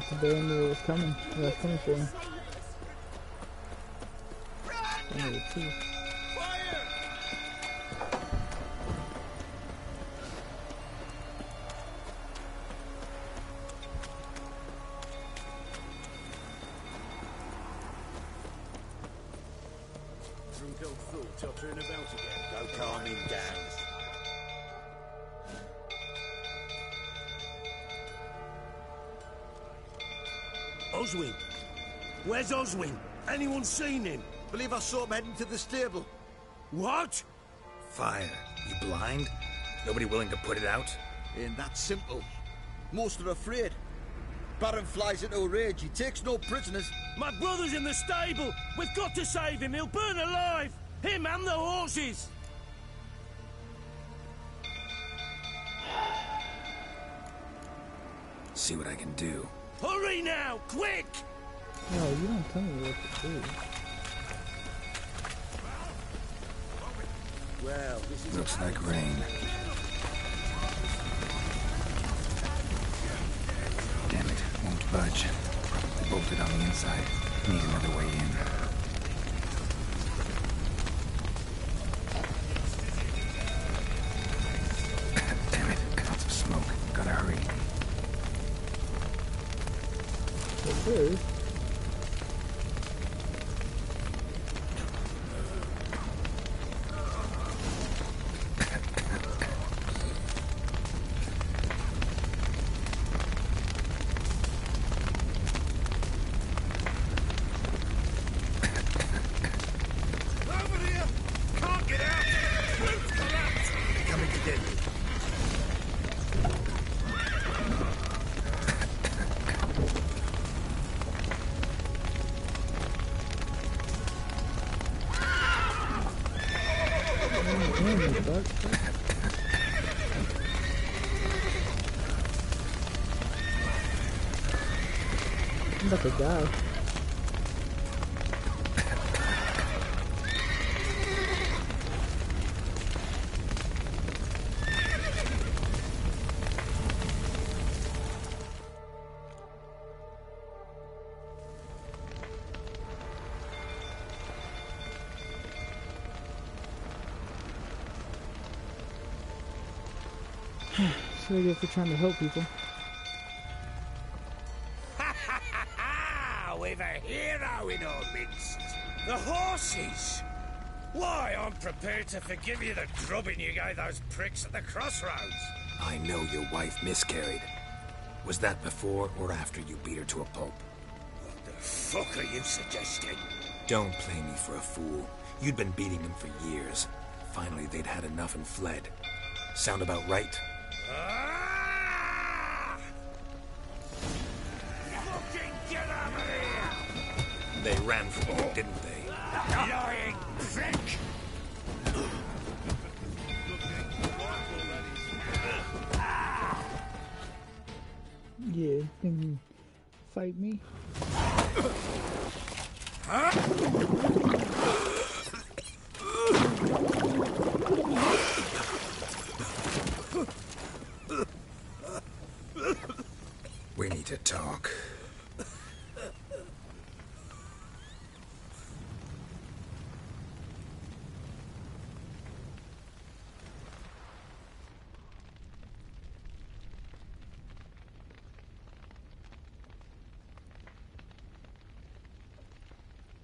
The bear knew it was coming. What I was coming for. I knew it too. Drunk old fool tottering about again. Go calm him down. Oswin! Where's Oswin? Anyone seen him? Believe I saw him heading to the stable. What? Fire. You blind? Nobody willing to put it out? Ain't that simple. Most are afraid. Baron flies into a rage. He takes no prisoners. My brother's in the stable! We've got to save him! He'll burn alive! Him and the horses! See what I can do. Hurry now! Quick! No, you don't tell me what to do. Well, this is Looks like rain. Damn it, won't budge. Probably bolted on the inside. Need another way in. Damn it, clouds of smoke. Gotta hurry. Okay. over here! Can't get out! Roof's collapsed! Coming to get me. I'm about to die. So I get for trying to help people. We've a hero in our midst. The horses! Why, I'm prepared to forgive you the drubbing you gave those pricks at the crossroads. I know your wife miscarried. Was that before or after you beat her to a pulp? What the fuck are you suggesting? Don't play me for a fool. You'd been beating them for years. Finally, they'd had enough and fled. Sound about right? Ah! Fucking get out of here! They ran from you, didn't they? Lying prick! Yeah, fight me. We need to talk.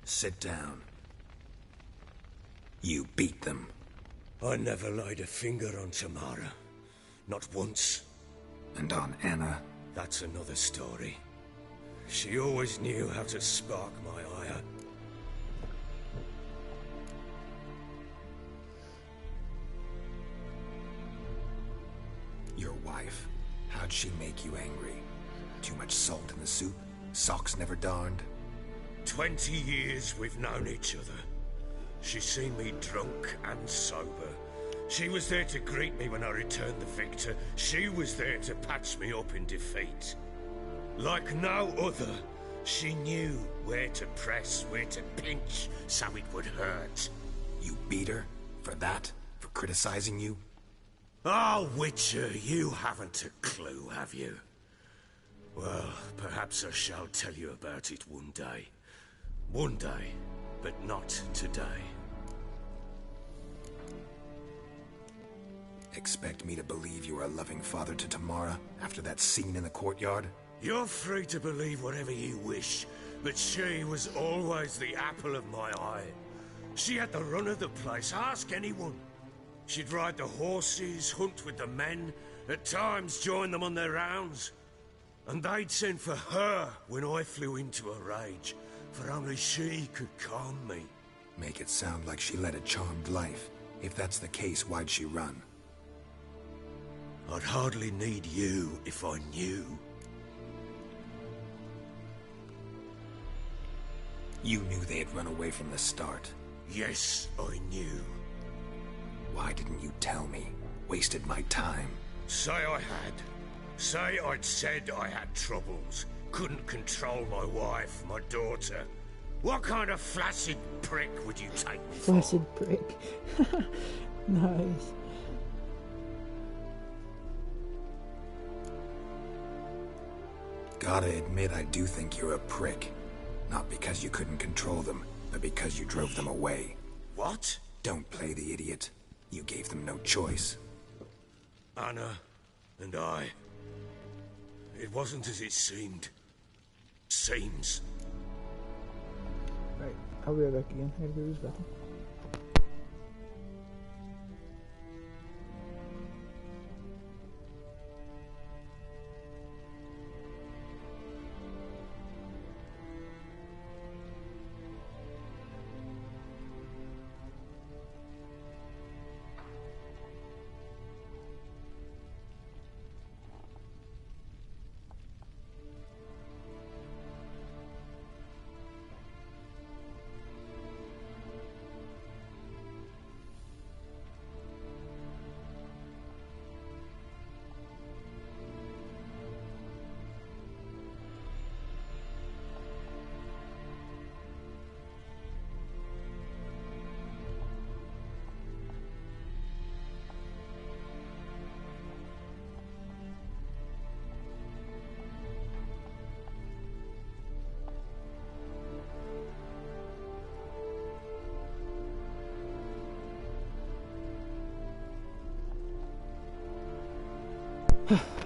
Sit down. You beat them. I never laid a finger on Tamara. Not once. And on Anna? That's another story. She always knew how to spark my ire. Your wife. How'd she make you angry? Too much salt in the soup? Socks never darned? 20 years we've known each other. She's seen me drunk and sober. She was there to greet me when I returned the victor. She was there to patch me up in defeat. Like no other, she knew where to press, where to pinch, so it would hurt. You beat her? For that? For criticizing you? Oh, Witcher, you haven't a clue, have you? Well, perhaps I shall tell you about it one day. One day, but not today. Expect me to believe you are a loving father to Tamara after that scene in the courtyard? You're free to believe whatever you wish, but she was always the apple of my eye. She had the run of the place, ask anyone. She'd ride the horses, hunt with the men, at times join them on their rounds. And they'd send for her when I flew into a rage, for only she could calm me. Make it sound like she led a charmed life. If that's the case, why'd she run? I'd hardly need you if I knew. You knew they had run away from the start. Yes, I knew. Why didn't you tell me? Wasted my time. Say I had. Say I'd said I had troubles. Couldn't control my wife, my daughter. What kind of flaccid prick would you take me for? Flaccid prick. Nice. Gotta admit, I do think you're a prick. Not because you couldn't control them, but because you drove them away. What? Don't play the idiot. You gave them no choice. Anna and I. It wasn't as it seemed. Seems. Right, I'll be right back again. I gotta go use the bathroom.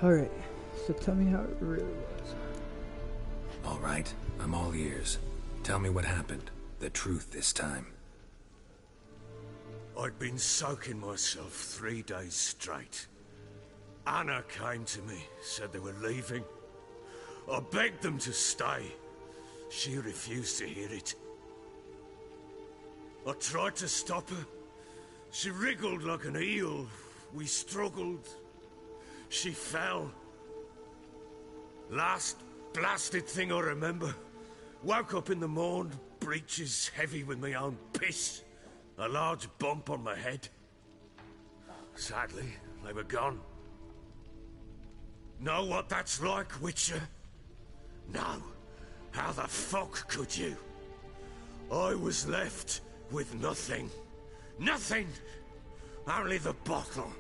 Alright, so tell me how it really was. Alright, I'm all ears. Tell me what happened. The truth this time. I'd been soaking myself 3 days straight. Anna came to me, said they were leaving. I begged them to stay. She refused to hear it. I tried to stop her. She wriggled like an eel. We struggled. She fell. Last blasted thing I remember. Woke up in the morn, breeches heavy with my own piss. A large bump on my head. Sadly, they were gone. Know what that's like, Witcher? No. How the fuck could you? I was left with nothing. Nothing! Only the bottle.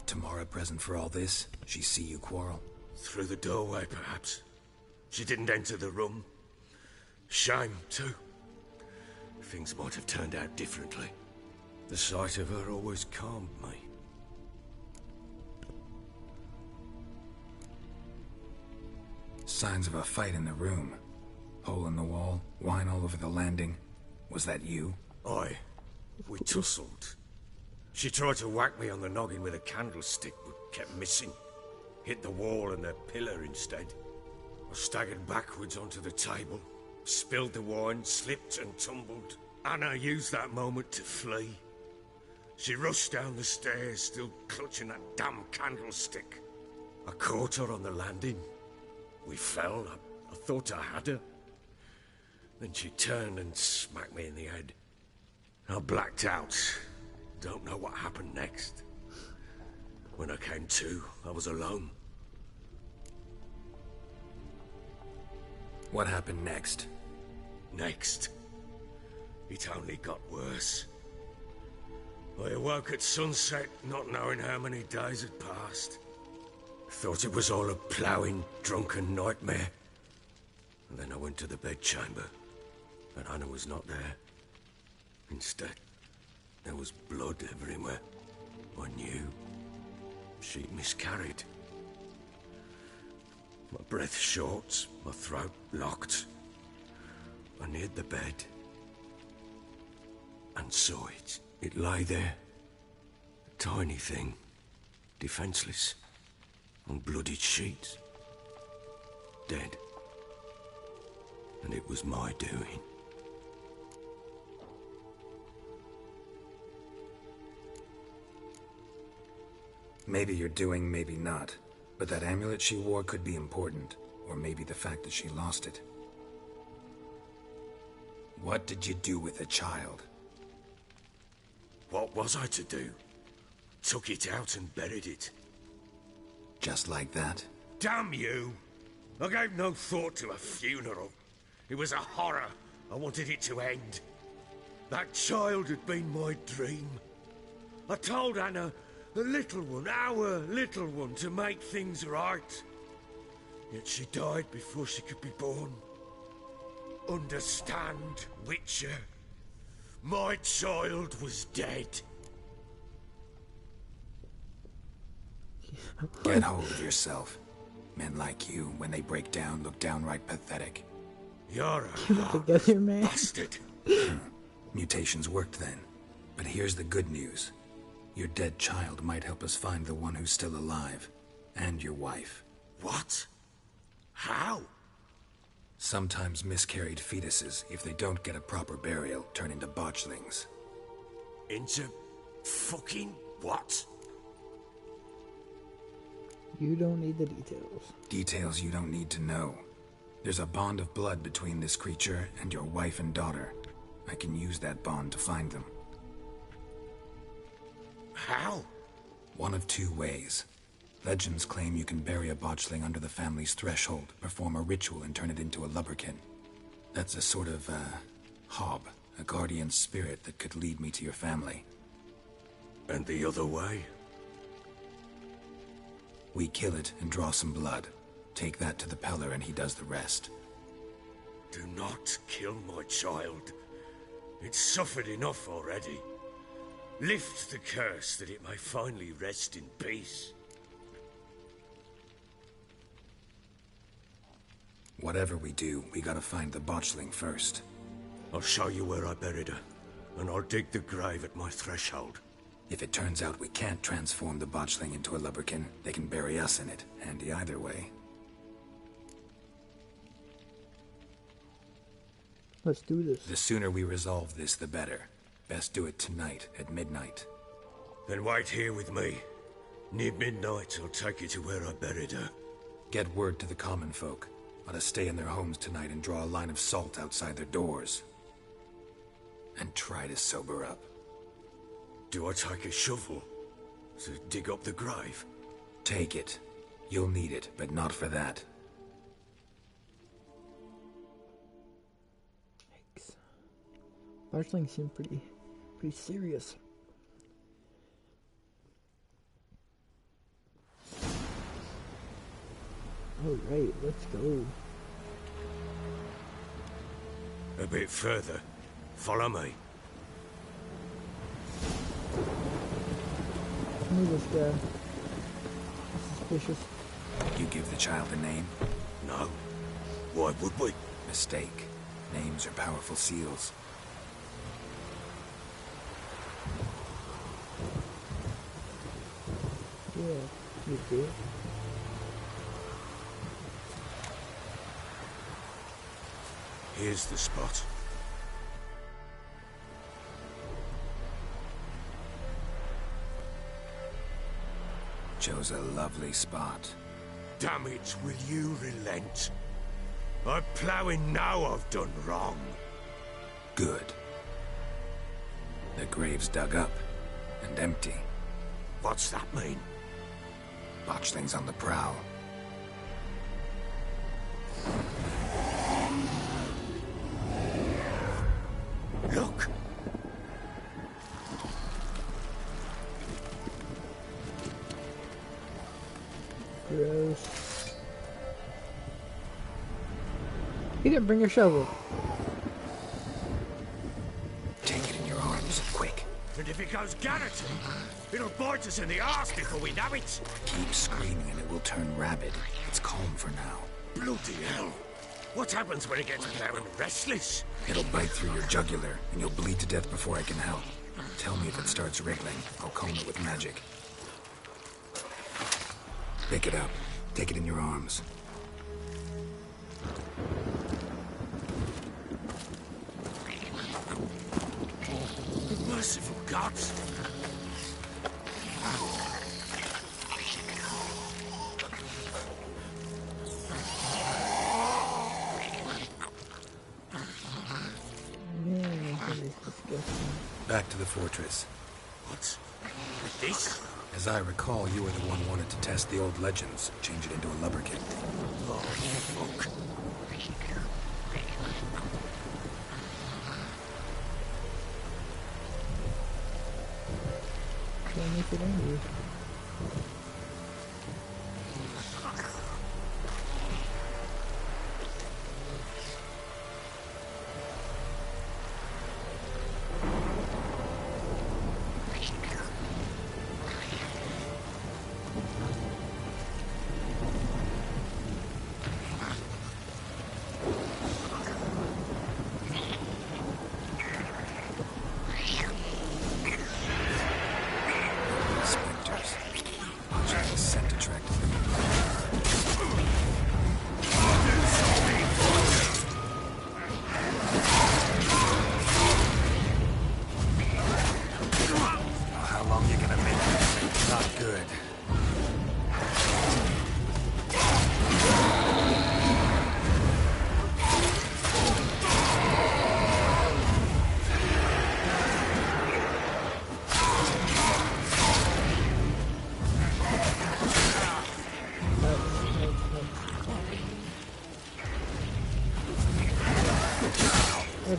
Tamara present for all this? She see you quarrel? Through the doorway, perhaps. She didn't enter the room. Shame, too. Things might have turned out differently. The sight of her always calmed me. Signs of a fight in the room. Hole in the wall, wine all over the landing. Was that you? Aye. We tussled. She tried to whack me on the noggin with a candlestick, but kept missing. Hit the wall and the pillar instead. I staggered backwards onto the table, spilled the wine, slipped and tumbled. Anna used that moment to flee. She rushed down the stairs, still clutching that damn candlestick. I caught her on the landing. We fell. I thought I had her. Then she turned and smacked me in the head. I blacked out. Don't know what happened next. When I came to, I was alone. What happened next? Next? It only got worse. I awoke at sunset, not knowing how many days had passed. Thought it was all a ploughing, drunken nightmare. And then I went to the bedchamber, and Anna was not there. Instead, there was blood everywhere. I knew. She miscarried. My breath short, my throat locked. I neared the bed and saw it. It lay there, a tiny thing, defenseless, on bloodied sheets, dead. And it was my doing. Maybe you're doing, maybe not. But that amulet she wore could be important. Or maybe the fact that she lost it. What did you do with the child? What was I to do? Took it out and buried it. Just like that? Damn you! I gave no thought to a funeral. It was a horror. I wanted it to end. That child had been my dream. I told Anna, the little one, our little one, to make things right. Yet she died before she could be born. Understand, Witcher? My child was dead. Get hold of yourself. Men like you, when they break down, look downright pathetic. You're a together, man. bastard. Mutations worked then. But here's the good news. Your dead child might help us find the one who's still alive. And your wife. What? How? Sometimes miscarried fetuses, if they don't get a proper burial, turn into botchlings. Into fucking what? You don't need the details. Details you don't need to know. There's a bond of blood between this creature and your wife and daughter. I can use that bond to find them. How? One of two ways. Legends claim you can bury a botchling under the family's threshold, perform a ritual, and turn it into a lubberkin. That's a sort of, hob, a guardian spirit that could lead me to your family. And the other way? We kill it and draw some blood. Take that to the Peller and he does the rest. Do not kill my child. It's suffered enough already. Lift the curse that it may finally rest in peace. Whatever we do, we gotta find the botchling first. I'll show you where I buried her, and I'll dig the grave at my threshold. If it turns out we can't transform the botchling into a lubberkin, they can bury us in it. Handy either way. Let's do this. The sooner we resolve this, the better. Best do it tonight, at midnight. Then wait here with me. Near midnight, I'll take you to where I buried her. Get word to the common folk. Let us stay in their homes tonight and draw a line of salt outside their doors. And try to sober up. Do I take a shovel to dig up the grave? Take it. You'll need it, but not for that. Yikes. Botchling seem pretty serious. Alright, let's go. A bit further. Follow me. Who is this guy? Suspicious. You give the child a name? No. Why would we? Mistake. Names are powerful seals. Yeah, you do. Here's the spot. Chose a lovely spot. Damn it, will you relent? I'm ploughing now I've done wrong. Good. The grave's dug up and empty. What's that mean? Botchling's on the prowl. Look! Gross. He didn't bring a shovel. Take it in your arms, quick. And if it goes Garrison, it'll bite us in the arse before we know it. Keep screaming and it will turn rabid. It's calm for now. Bloody hell! What happens when it gets plowing restless? It'll bite through your jugular, and you'll bleed to death before I can help. Tell me if it starts wriggling. I'll calm it with magic. Pick it up. Take it in your arms. Merciful gods! Back to the fortress. What? This? As I recall, you were the one who wanted to test the old legends, change it into a lubberkin. Oh, fuck. Don't make it angry.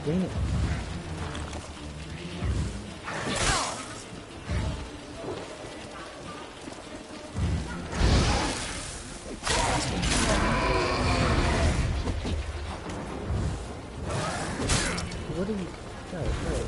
Dang it. What are you... Oh.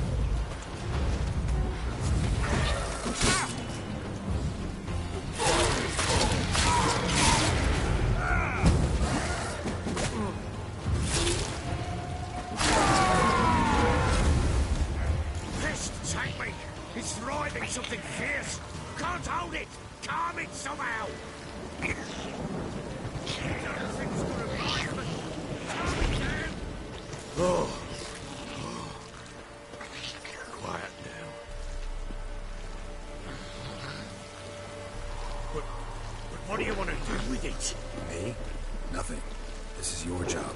Something fierce! Can't hold it! Calm it somehow! Oh. Quiet now. But what do you want to do with it? Me? Nothing. This is your job.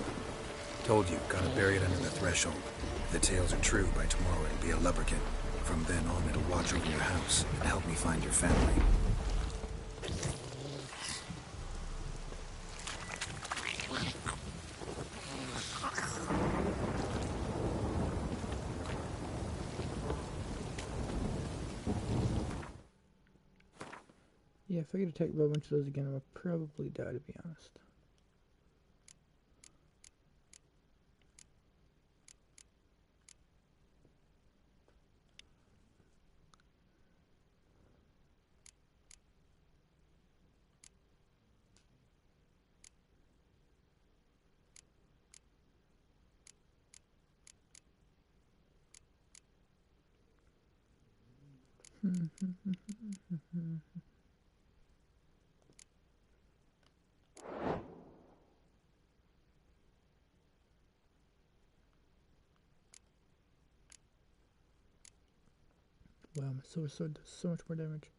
Told you, gotta bury it under the threshold. If the tales are true, by tomorrow it'll be a lubberkin. From then on, it'll watch over your house and help me find your family. Yeah, if I get attacked by a bunch of those again, I'll probably die, to be honest. Wow, my silver sword does so much more damage.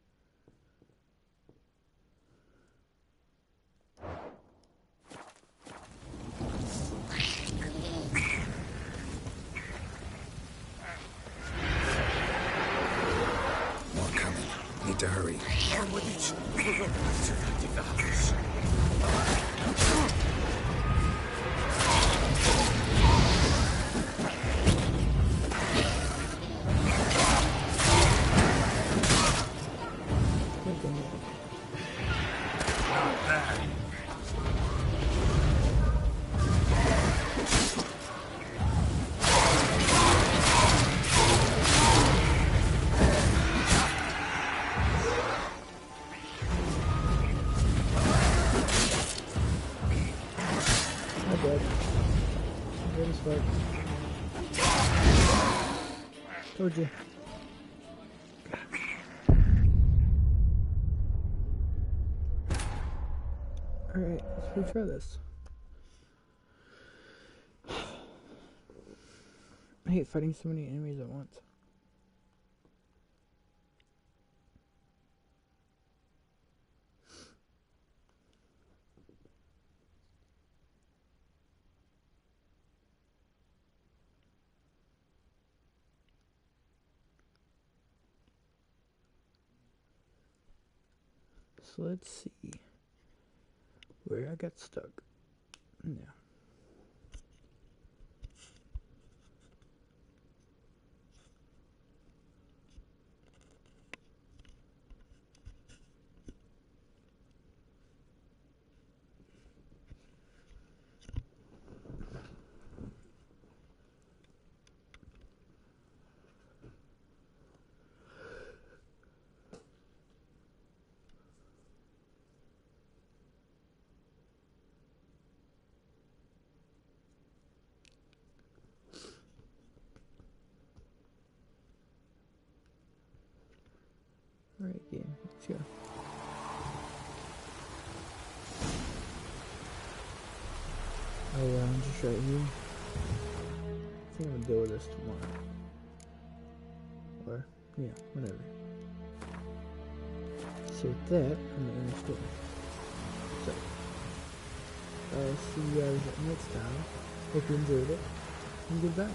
to hurry. On with it. Leave the house. Told you. Alright, let's retry this. I hate fighting so many enemies at once. So let's see where I got stuck. Yeah. Alright, game, let's go. Oh yeah, I'm just right here. I think I'm gonna deal with this tomorrow. Or, yeah, whatever. So with that, I'm gonna end this video. So, I'll see you guys next time. Hope you enjoyed it, and goodbye.